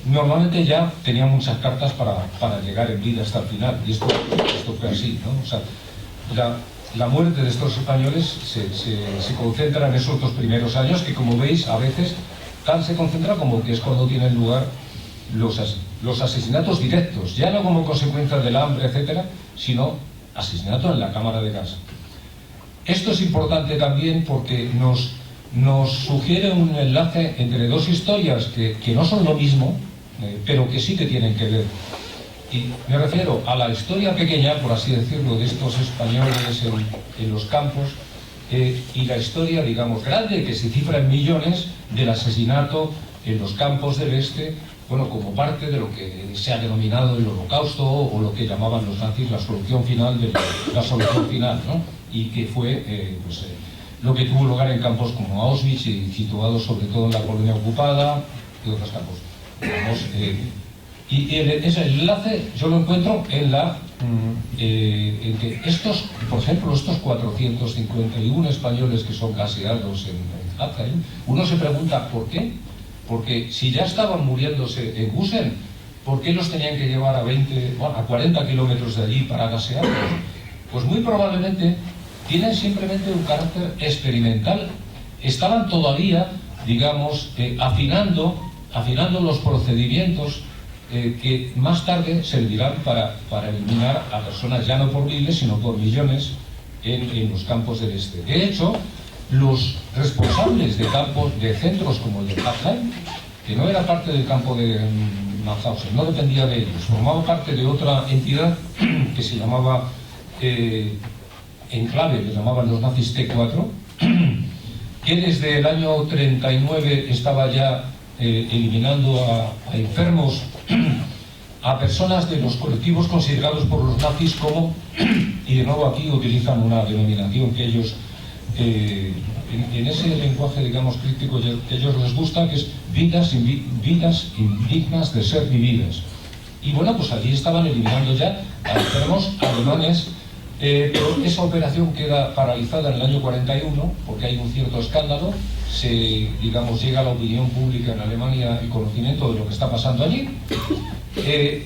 normalmente ya tenían muchas cartas para llegar en vida hasta el final, y esto fue así, ¿no? O sea, la muerte de estos españoles se concentra en esos 2 primeros años, que como veis a veces tal se concentra como que es cuando tienen lugar los asesinatos directos, ya no como consecuencia del hambre, etcétera, sino asesinato en la cámara de gas. Esto es importante también porque nos sugiere un enlace entre 2 historias que no son lo mismo, pero que sí que tienen que ver. Y me refiero a la historia pequeña, por así decirlo, de estos españoles en los campos, y la historia, digamos, grande, que se cifra en millones, del asesinato en los campos del este, bueno, como parte de lo que se ha denominado el Holocausto, o lo que llamaban los nazis la solución final, ¿no? Y que fue lo que tuvo lugar en campos como Auschwitz, y situados sobre todo en la Polonia ocupada y otros campos. Y ese enlace yo lo encuentro en que estos, por ejemplo, estos 451 españoles que son gaseados en Hatay, uno se pregunta ¿por qué? Porque si ya estaban muriéndose en Gusen, ¿por qué los tenían que llevar a 40 kilómetros de allí para gasearlos? Pues muy probablemente tienen simplemente un carácter experimental. Estaban todavía, digamos, afinando los procedimientos que más tarde servirán para eliminar a personas ya no por miles, sino por millones en los campos del este. De hecho, los responsables de campos, de centros como el de Hatay, que no era parte del campo de Mauthausen, no dependía de ellos, formaba parte de otra entidad que se llamaba Enclave, que llamaban los nazis T4, que desde el año 39 estaba ya eliminando a enfermos, a personas de los colectivos considerados por los nazis como, y de nuevo aquí utilizan una denominación que ellos, en ese lenguaje, digamos, crítico que a ellos les gusta, que es vidas indignas de ser vividas. Y bueno, pues allí estaban eliminando ya a enfermos alemanes, pero esa operación queda paralizada en el año 41 porque hay un cierto escándalo, digamos, llega a la opinión pública en Alemania el conocimiento de lo que está pasando allí,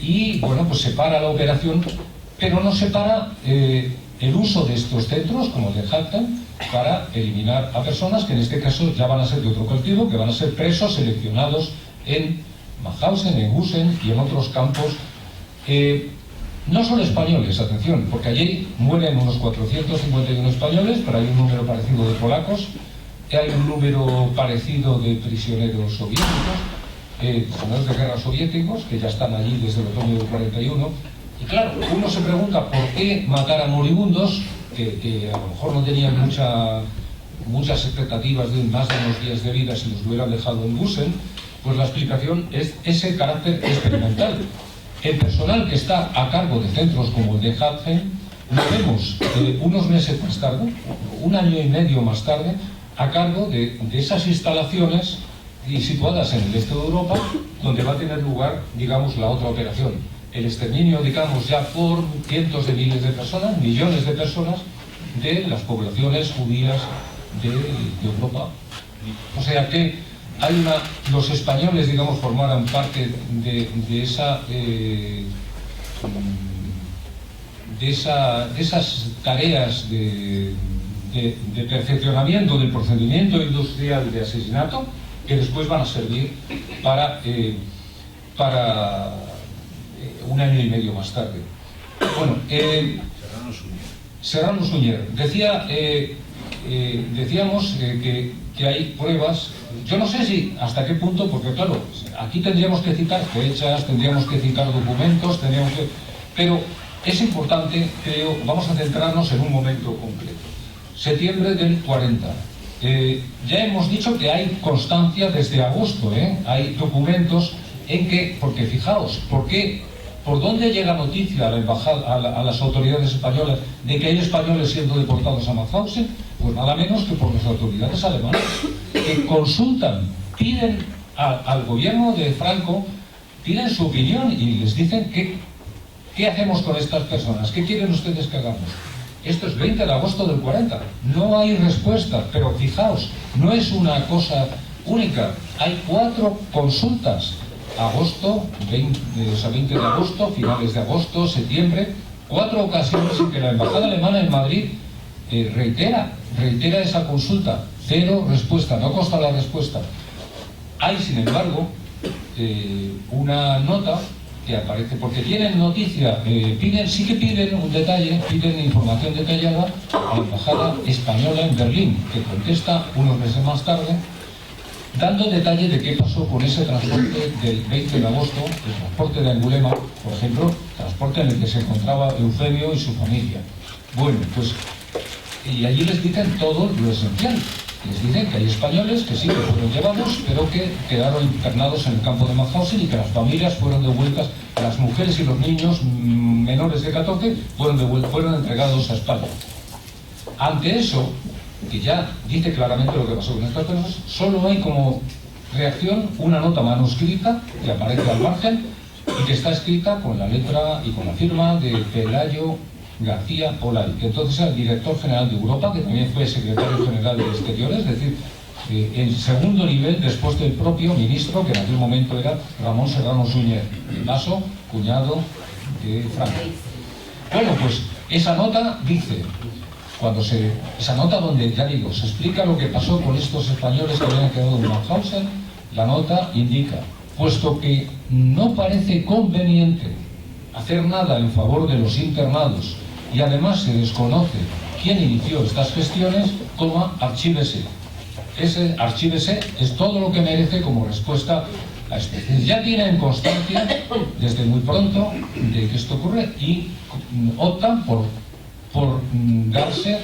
y bueno, pues se para la operación, pero no se para el uso de estos centros, como el de Hatay, para eliminar a personas que en este caso ya van a ser de otro colectivo, que van a ser presos seleccionados en Mauthausen, en Gusen y en otros campos. No son españoles, atención, porque allí mueren unos 451 españoles, pero hay un número parecido de polacos, hay un número parecido de prisioneros soviéticos, prisioneros de guerra soviéticos, que ya están allí desde el otoño del 41. Y claro, uno se pregunta por qué matar a moribundos que a lo mejor no tenían muchas expectativas de más de unos días de vida si los hubieran dejado en Gusen, pues la explicación es ese carácter experimental. El personal que está a cargo de centros como el de Hagen lo vemos unos meses más tarde, un año y medio más tarde, a cargo de esas instalaciones y situadas en el este de Europa, donde va a tener lugar, digamos, la otra operación. El exterminio, digamos, ya por cientos de miles de personas, millones de personas, de las poblaciones judías de Europa. O sea que hay los españoles, digamos, formaran parte de esas tareas de perfeccionamiento del procedimiento industrial de asesinato, que después van a servir para un año y medio más tarde. Bueno, Serrano Suñer. Decíamos que hay pruebas. Yo no sé si hasta qué punto, porque claro, aquí tendríamos que citar fechas, tendríamos que citar documentos, pero es importante, creo, vamos a centrarnos en un momento concreto. Septiembre del 40. Ya hemos dicho que hay constancia desde agosto, hay documentos en que, porque fijaos, ¿por dónde llega noticia a la embajada, a las autoridades españolas de que hay españoles siendo deportados a Mauthausen? Pues nada menos que por las autoridades alemanas, que consultan, piden al gobierno de Franco, piden su opinión y les dicen ¿qué hacemos con estas personas? ¿Qué quieren ustedes que hagamos? Esto es 20 de agosto del 40, no hay respuesta, pero fijaos, no es una cosa única, hay 4 consultas, agosto, 20 de agosto, finales de agosto, septiembre, 4 ocasiones en que la embajada alemana en Madrid reitera esa consulta, 0 respuesta, no consta la respuesta. Hay, sin embargo, una nota que aparece, porque tienen noticia, sí que piden un detalle, piden información detallada a la embajada española en Berlín, que contesta unos meses más tarde, dando detalle de qué pasó con ese transporte del 20 de agosto, el transporte de Angulema, por ejemplo, transporte en el que se encontraba Eufemio y su familia. Bueno, pues, y allí les dicen todo lo esencial. Les dicen que hay españoles que sí que fueron llevados, pero que quedaron internados en el campo de Mauthausen y que las familias fueron devueltas, las mujeres y los niños menores de 14 fueron entregados a España. Ante eso, que ya dice claramente lo que pasó con estas personas, solo hay como reacción una nota manuscrita que aparece al margen y que está escrita con la letra y con la firma de Pelayo García Olay, que entonces era el director general de Europa, que también fue secretario general de Exteriores, es decir, en segundo nivel después del propio ministro, que en aquel momento era Ramón Serrano Suñer, vaso, cuñado de Franco. Bueno, pues esa nota dice, esa nota donde, ya digo, se explica lo que pasó con estos españoles que habían quedado en Mauthausen, la nota indica, puesto que no parece conveniente hacer nada en favor de los internados y además se desconoce quién inició estas gestiones, archívese. Ese archívese es todo lo que merece como respuesta a esto. Ya tienen constancia desde muy pronto de que esto ocurre y optan por darse,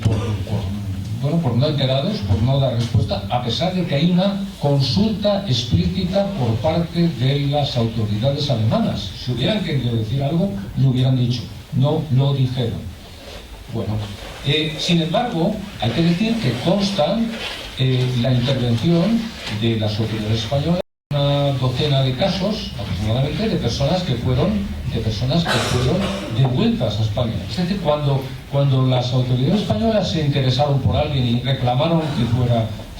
por no enterados, por no dar respuesta, a pesar de que hay una consulta explícita por parte de las autoridades alemanas. Si hubieran querido decir algo, lo hubieran dicho. No lo dijeron. Bueno, sin embargo, hay que decir que consta la intervención de las autoridades españolas, una docena de casos aproximadamente de personas que fueron devueltas a España. Es decir, cuando las autoridades españolas se interesaron por alguien y reclamaron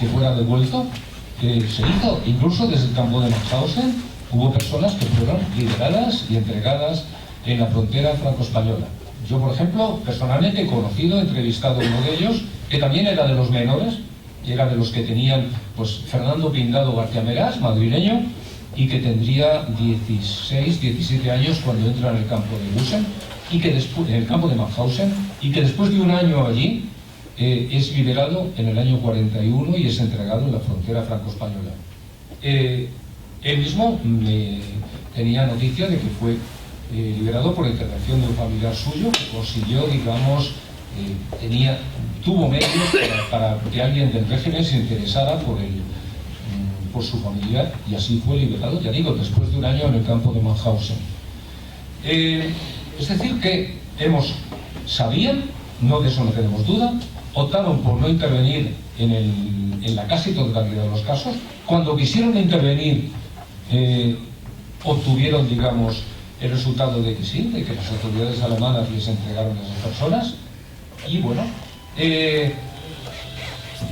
que fuera devuelto, se hizo. Incluso desde el campo de Mauthausen hubo personas que fueron liberadas y entregadas en la frontera franco-española. Yo, por ejemplo, personalmente he conocido, entrevistado a uno de ellos, que también era de los menores, y era de los que tenían, pues, Fernando Pindado García Meras, madrileño, y que tendría 16, 17 años cuando entra en el campo de Gusen, y que después, en el campo de Mauthausen, y que después de un año allí es liberado en el año 41 y es entregado en la frontera franco-española. Él mismo tenía noticia de que fue liberado por intervención de un familiar suyo que consiguió, digamos, tuvo medios para que alguien del régimen se interesara por su familia, y así fue liberado, ya digo, después de un año en el campo de Mauthausen. Es decir que sabían, no de eso no tenemos duda, optaron por no intervenir en la casi totalidad de los casos. Cuando quisieron intervenir, obtuvieron, digamos, el resultado de que sí, de que las autoridades alemanas les entregaron a esas personas. Y bueno,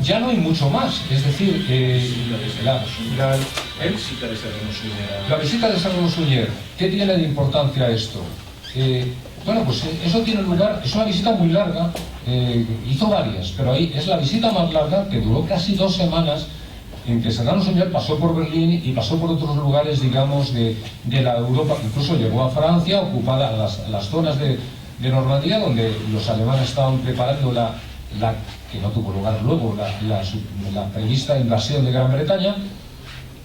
ya no hay mucho más. Es decir, la visita de Serrano Suñer, ¿qué tiene de importancia esto? Bueno, pues eso tiene lugar, es una visita muy larga, hizo varias, pero ahí es la visita más larga, que duró casi 2 semanas, en que Serrano Suñer pasó por Berlín y pasó por otros lugares, digamos, de la Europa, incluso llegó a Francia, ocupada las zonas de Normandía, donde los alemanes estaban preparando que no tuvo lugar luego, la prevista invasión de Gran Bretaña.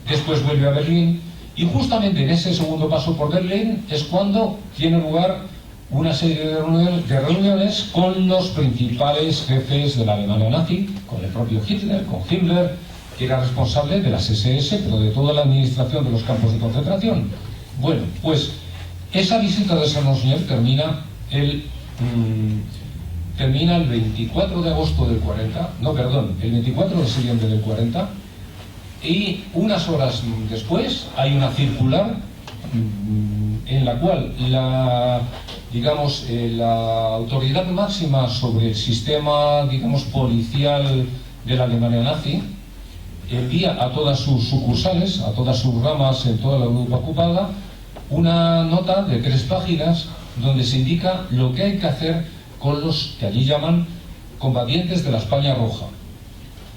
Después vuelve a Berlín, y justamente en ese segundo paso por Berlín es cuando tiene lugar una serie de reuniones con los principales jefes de la Alemania nazi, con el propio Hitler, con Himmler, que era responsable de las SS, pero de toda la administración de los campos de concentración. Bueno, pues esa visita de Serrano Suñer termina el 24 de agosto del 40, no, perdón, el 24 de septiembre del 40, y unas horas después hay una circular en la cual la autoridad máxima sobre el sistema, digamos, policial de la Alemania nazi envía a todas sus sucursales, a todas sus ramas en toda la Europa ocupada, una nota de 3 páginas donde se indica lo que hay que hacer con los que allí llaman combatientes de la España Roja.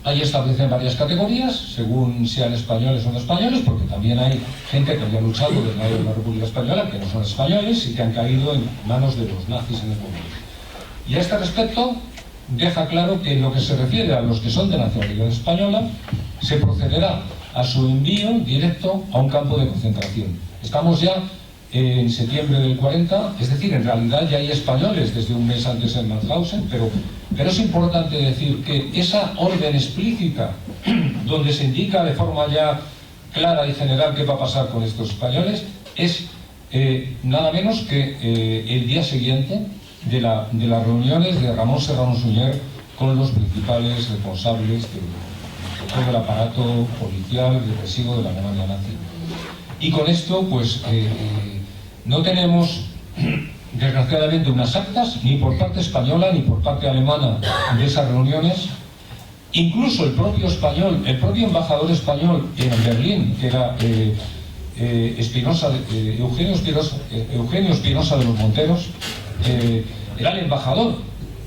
Ahí establecen varias categorías, según sean españoles o no españoles, porque también hay gente que había luchado desde la República Española, que no son españoles y que han caído en manos de los nazis en el momento. Y a este respecto deja claro que en lo que se refiere a los que son de nacionalidad española, se procederá a su envío directo a un campo de concentración. Estamos ya en septiembre del 40, es decir, en realidad ya hay españoles desde un mes antes en Mauthausen, pero es importante decir que esa orden explícita, donde se indica de forma ya clara y general qué va a pasar con estos españoles, es nada menos que el día siguiente de las reuniones de Ramón Serrano Suñer con los principales responsables de todo el aparato policial represivo de la Alemania nazi. Y con esto, pues, no tenemos, desgraciadamente, unas actas, ni por parte española ni por parte alemana, de esas reuniones. Incluso el propio embajador español en Berlín, que era Eugenio Espinosa de los Monteros, era el embajador.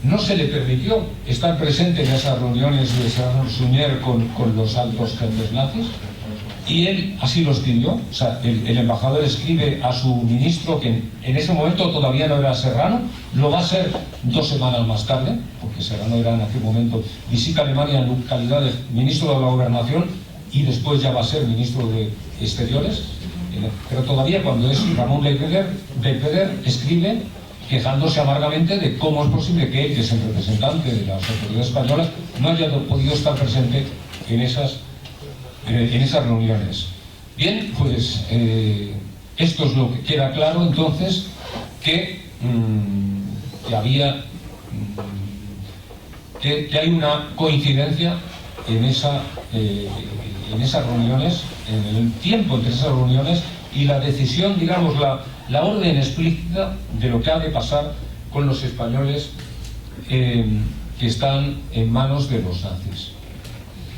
No se le permitió estar presente en esas reuniones de Serrano Suñer con los altos jefes nazis, y él así lo escribió. O sea, el embajador escribe a su ministro, que en ese momento todavía no era Serrano, lo va a ser 2 semanas más tarde, porque Serrano era en aquel momento, visita Alemania en calidad de ministro de la Gobernación, y después ya va a ser ministro de Exteriores, pero todavía cuando es Ramón Leipeder escribe quejándose amargamente de cómo es posible que él, que es el representante de las autoridades españolas, no haya podido estar presente en esas reuniones. Bien, pues esto es lo que queda claro entonces, que hay una coincidencia en esas reuniones, en el tiempo entre esas reuniones y la decisión, digamos, la orden explícita de lo que ha de pasar con los españoles que están en manos de los nazis.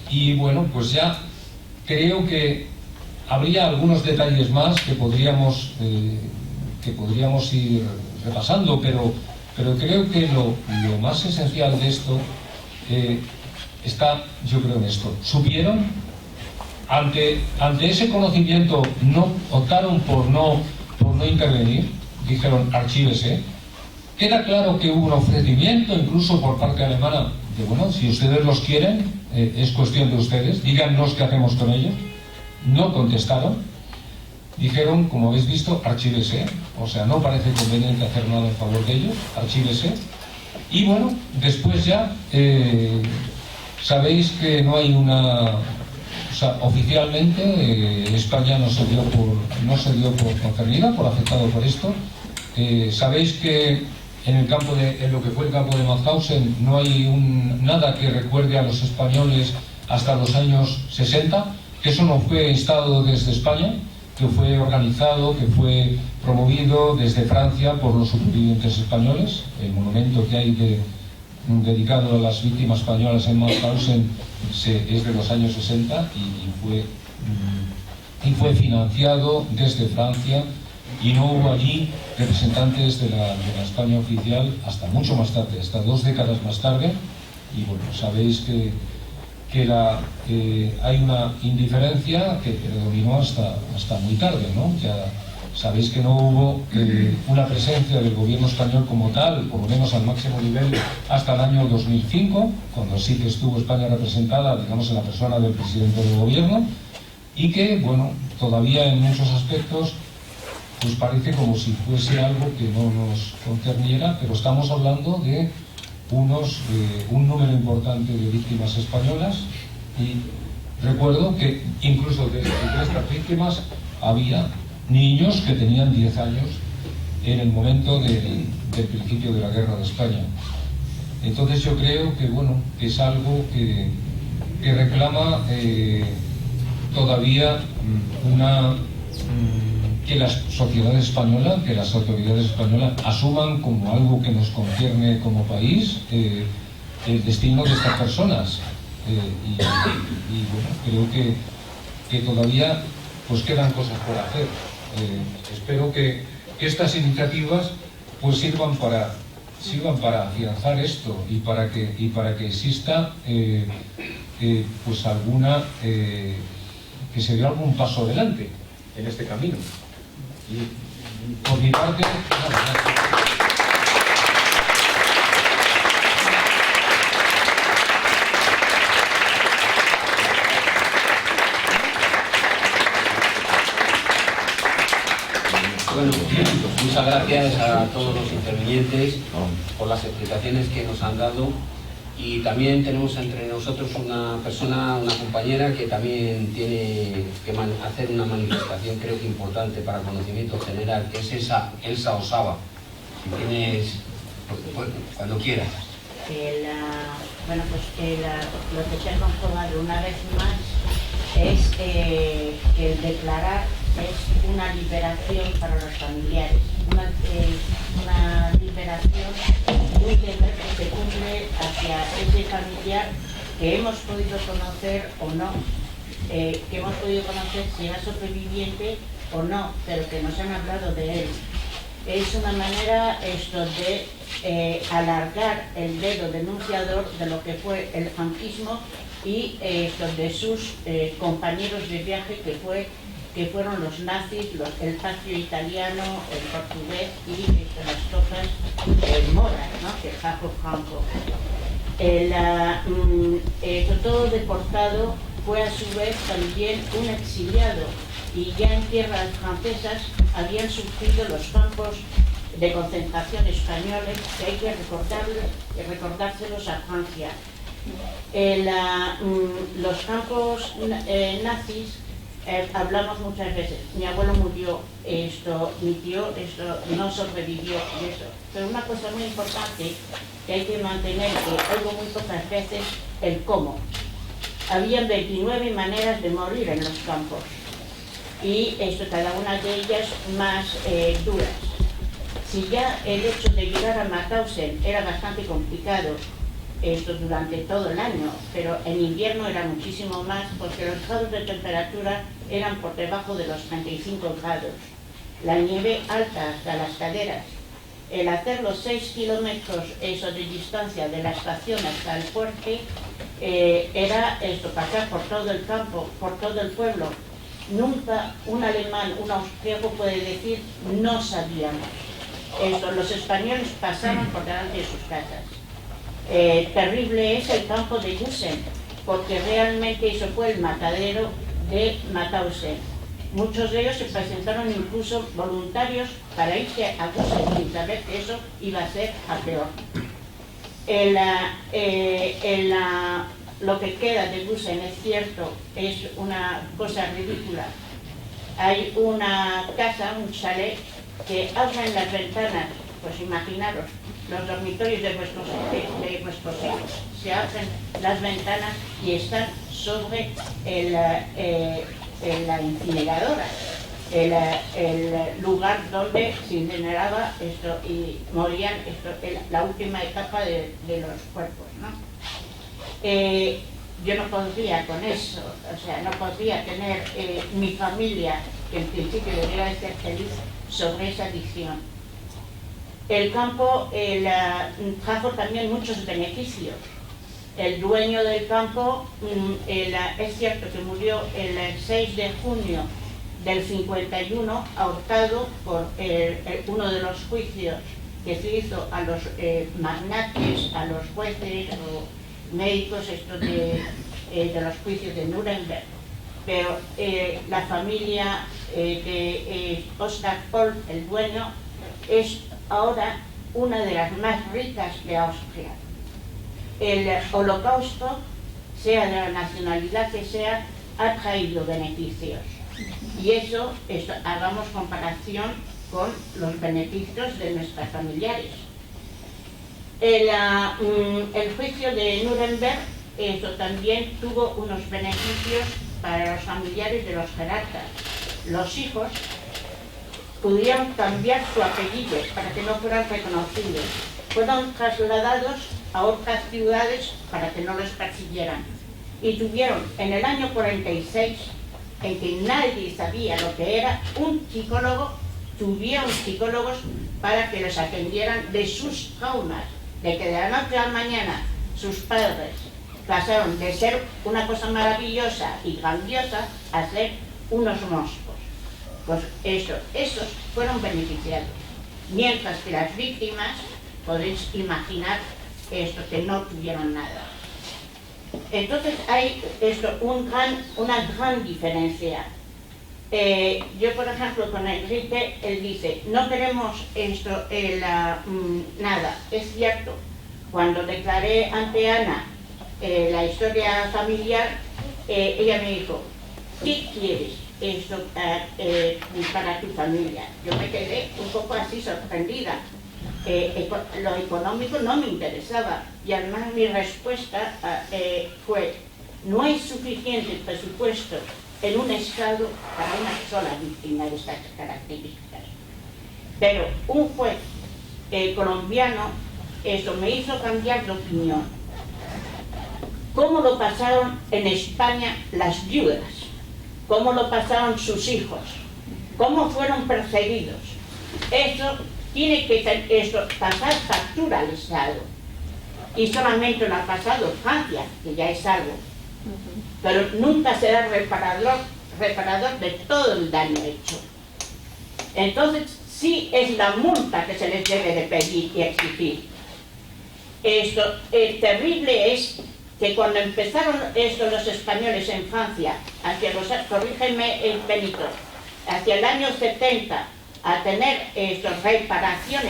Y bueno, pues ya creo que habría algunos detalles más que podríamos ir repasando, pero creo que lo más esencial de esto está, yo creo, en esto. Supieron, ante ese conocimiento, optaron por no intervenir, dijeron archívese. Queda claro que hubo un ofrecimiento, incluso por parte alemana, de bueno, si ustedes los quieren, es cuestión de ustedes, díganos qué hacemos con ellos. No contestaron, dijeron, como habéis visto, archívese, o sea, no parece conveniente hacer nada en favor de ellos, archívese. Y bueno, después ya sabéis que no hay una... O sea, oficialmente España no se dio por concernida, por afectado por esto. Sabéis que en lo que fue el campo de Mauthausen no hay nada que recuerde a los españoles hasta los años 60, que eso no fue instado desde España, que fue organizado, que fue promovido desde Francia por los supervivientes españoles. El monumento que hay dedicado a las víctimas españolas en Mauthausen es de los años 60 y fue financiado desde Francia, y no hubo allí representantes de la España oficial hasta mucho más tarde, hasta 2 décadas más tarde. Y bueno, sabéis que hay una indiferencia que predominó hasta muy tarde, ¿no? Ya sabéis que no hubo una presencia del gobierno español como tal, por lo menos al máximo nivel, hasta el año 2005, cuando sí que estuvo España representada, digamos, en la persona del presidente del gobierno, y que, bueno, todavía en muchos aspectos pues parece como si fuese algo que no nos concerniera, pero estamos hablando de un número importante de víctimas españolas, y recuerdo que incluso de estas víctimas había niños que tenían 10 años en el momento del principio de la guerra de España. Entonces yo creo que, bueno, que es algo que reclama todavía que la sociedad española, que las autoridades españolas asuman como algo que nos concierne como país el destino de estas personas. Y bueno, creo que todavía pues quedan cosas por hacer. Espero que estas iniciativas pues sirvan para afianzar esto y para que exista pues alguna que se dé algún paso adelante en este camino. Y por mi parte, nada. Bueno, muchas gracias a todos los intervinientes por las explicaciones que nos han dado, y también tenemos entre nosotros una persona, una compañera que también tiene que hacer una manifestación, creo que importante para conocimiento general, que es Elsa Osaba. Si tienes, pues, cuando quieras. Bueno, pues lo que se ha comprobado una vez más es que el declarar es una liberación para los familiares, una liberación muy que se cumple hacia ese familiar que hemos podido conocer o no, que hemos podido conocer si era sobreviviente o no, pero que nos han hablado de él. Es una manera de alargar el dedo denunciador de lo que fue el franquismo y de sus compañeros de viaje que fueron los nazis, el patrio italiano, el portugués y las tropas moras, ¿no? Que Jaco Franco. Todo deportado fue a su vez también un exiliado, y ya en tierras francesas habían surgido los campos de concentración españoles, que hay que recordárselos a Francia. Los campos nazis, hablamos muchas veces, mi abuelo murió, mi tío no sobrevivió y eso. Pero una cosa muy importante que hay que mantener, que oigo muy pocas veces, el cómo. Habían 29 maneras de morir en los campos, y cada una de ellas más duras. Si ya el hecho de llegar a Mauthausen era bastante complicado durante todo el año, pero en invierno era muchísimo más, porque los grados de temperatura eran por debajo de los 35 grados. La nieve alta hasta las caderas. El hacer los 6 kilómetros de distancia de la estación hasta el fuerte era pasar por todo el campo, por todo el pueblo. Nunca un alemán, un austríaco puede decir no sabíamos. Los españoles pasaban por delante de sus casas. Terrible es el campo de Gusen, porque realmente eso fue el matadero de Mauthausen. Muchos de ellos se presentaron incluso voluntarios para irse a Gusen sin saber que eso iba a ser a peor. lo que queda de Gusen es cierto, es una cosa ridícula. Hay una casa, un chalet, que abren las ventanas, pues imaginaros, los dormitorios de vuestros hijos, se abren las ventanas y están sobre la incineradora, el lugar donde se incineraba esto y morían la última etapa de los cuerpos, ¿no? Yo no podría con eso, o sea, no podría tener mi familia, que en principio debería de ser feliz, sobre esa adicción. El campo trajo también muchos beneficios. El dueño del campo, es cierto que murió el 6 de junio del 51, ahorcado por uno de los juicios que se hizo a los magnates, a los jueces o médicos de los juicios de Nuremberg. Pero la familia de Oscar Paul, el dueño, es ahora una de las más ricas de Austria. El holocausto, sea de la nacionalidad que sea, ha traído beneficios. Y eso, hagamos comparación con los beneficios de nuestras familiares. El juicio de Nuremberg, eso también tuvo unos beneficios para los familiares de los jerarcas. Los hijos pudieron cambiar su apellido para que no fueran reconocidos. Fueron trasladados a otras ciudades para que no los persiguieran. Y tuvieron en el año 46, en que nadie sabía lo que era, un psicólogo, tuvieron psicólogos para que los atendieran de sus traumas, de que de la noche a la mañana sus padres pasaron de ser una cosa maravillosa y grandiosa a ser unos monstruos. Pues esos fueron beneficiados. Mientras que las víctimas, podéis imaginar que no tuvieron nada. Entonces hay una gran diferencia. Yo, por ejemplo, con Enrique, él dice, no queremos nada. Es cierto, cuando declaré ante Ana la historia familiar, ella me dijo, ¿qué quieres para tu familia? Yo me quedé un poco así sorprendida. Lo económico no me interesaba y además mi respuesta fue, no hay suficiente presupuesto en un estado para una sola víctima de estas características. Pero un juez colombiano, eso me hizo cambiar de opinión. ¿Cómo lo pasaron en España las viudas? ¿Cómo lo pasaron sus hijos? ¿Cómo fueron perseguidos? Eso tiene que pasar factura al Estado. Y solamente lo ha pasado Francia, que ya es algo. Pero nunca será reparador de todo el daño hecho. Entonces, sí es la multa que se les debe de pedir y exigir. Terrible es que cuando empezaron los españoles en Francia, corrígeme Benito, hacia el año 70, a tener reparación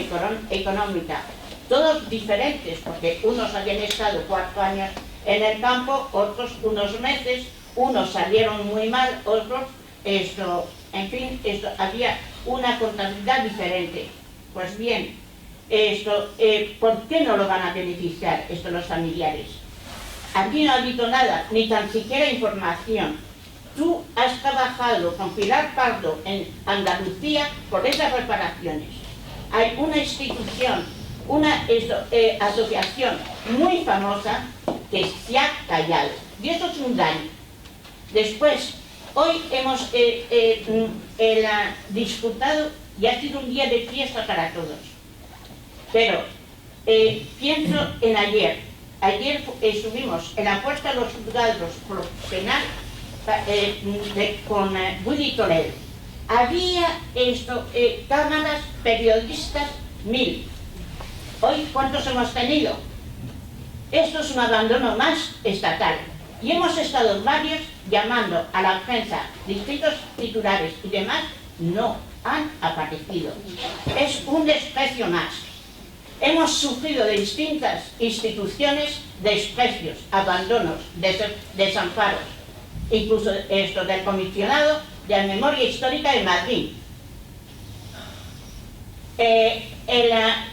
económica, todos diferentes, porque unos habían estado 4 años en el campo, otros unos meses, unos salieron muy mal, otros, en fin, había una contabilidad diferente. Pues bien, ¿por qué no lo van a beneficiar los familiares? Aquí no ha habido nada, ni tan siquiera información. Tú has trabajado con Pilar Pardo en Andalucía por esas reparaciones. Hay una institución, una asociación muy famosa que se ha callado. Y eso es un daño. Después, hoy hemos disfrutado y ha sido un día de fiesta para todos. Pero pienso en ayer. Ayer estuvimos en la puerta de los juzgados penal con Willy Toledo. Había cámaras, periodistas, 1000. Hoy, ¿cuántos hemos tenido? Esto es un abandono más estatal. Y hemos estado varios llamando a la prensa, distintos titulares y demás, no han aparecido. Es un desprecio más. hemos sufrido de distintas instituciones desprecios, abandonos, desamparos, incluso esto del comisionado de la memoria histórica de Madrid.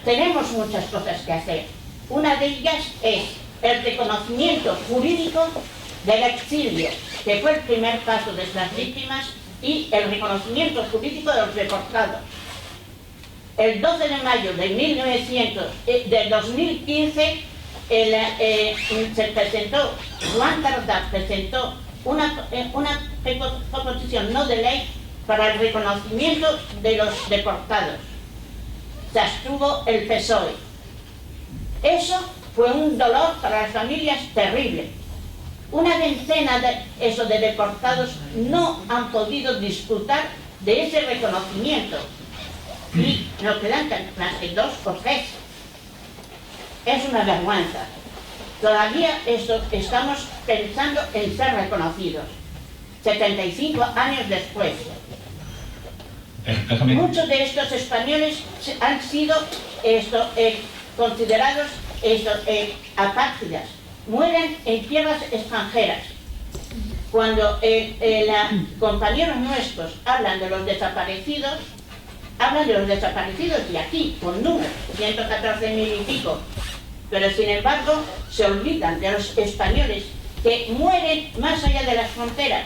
Tenemos muchas cosas que hacer. Una de ellas es el reconocimiento jurídico del exilio, que fue el primer paso de estas víctimas, y el reconocimiento jurídico de los deportados. El 12 de mayo de 2015 se presentó, Juan Tardá presentó una proposición no de ley para el reconocimiento de los deportados. Se abstuvo el PSOE. Eso fue un dolor para las familias terrible. Una veintena de deportados no han podido disfrutar de ese reconocimiento y no quedan más que 2 o 3. Es una vergüenza. Todavía estamos pensando en ser reconocidos 75 años después. Muchos de estos españoles han sido considerados apátridas. Mueren en tierras extranjeras. Cuando compañeros nuestros hablan de los desaparecidos de aquí, con números, 114.000 y pico, pero sin embargo se olvidan de los españoles que mueren más allá de las fronteras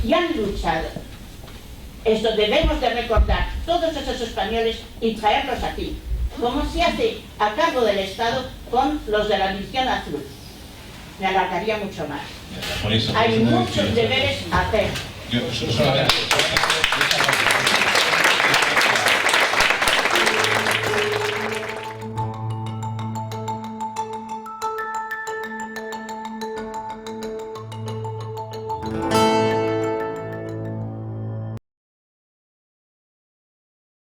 y han luchado. Esto debemos de recordar todos esos españoles y traerlos aquí, como se hace a cargo del Estado con los de la División Azul. Me alargaría mucho más. Hay muchos deberes a hacer.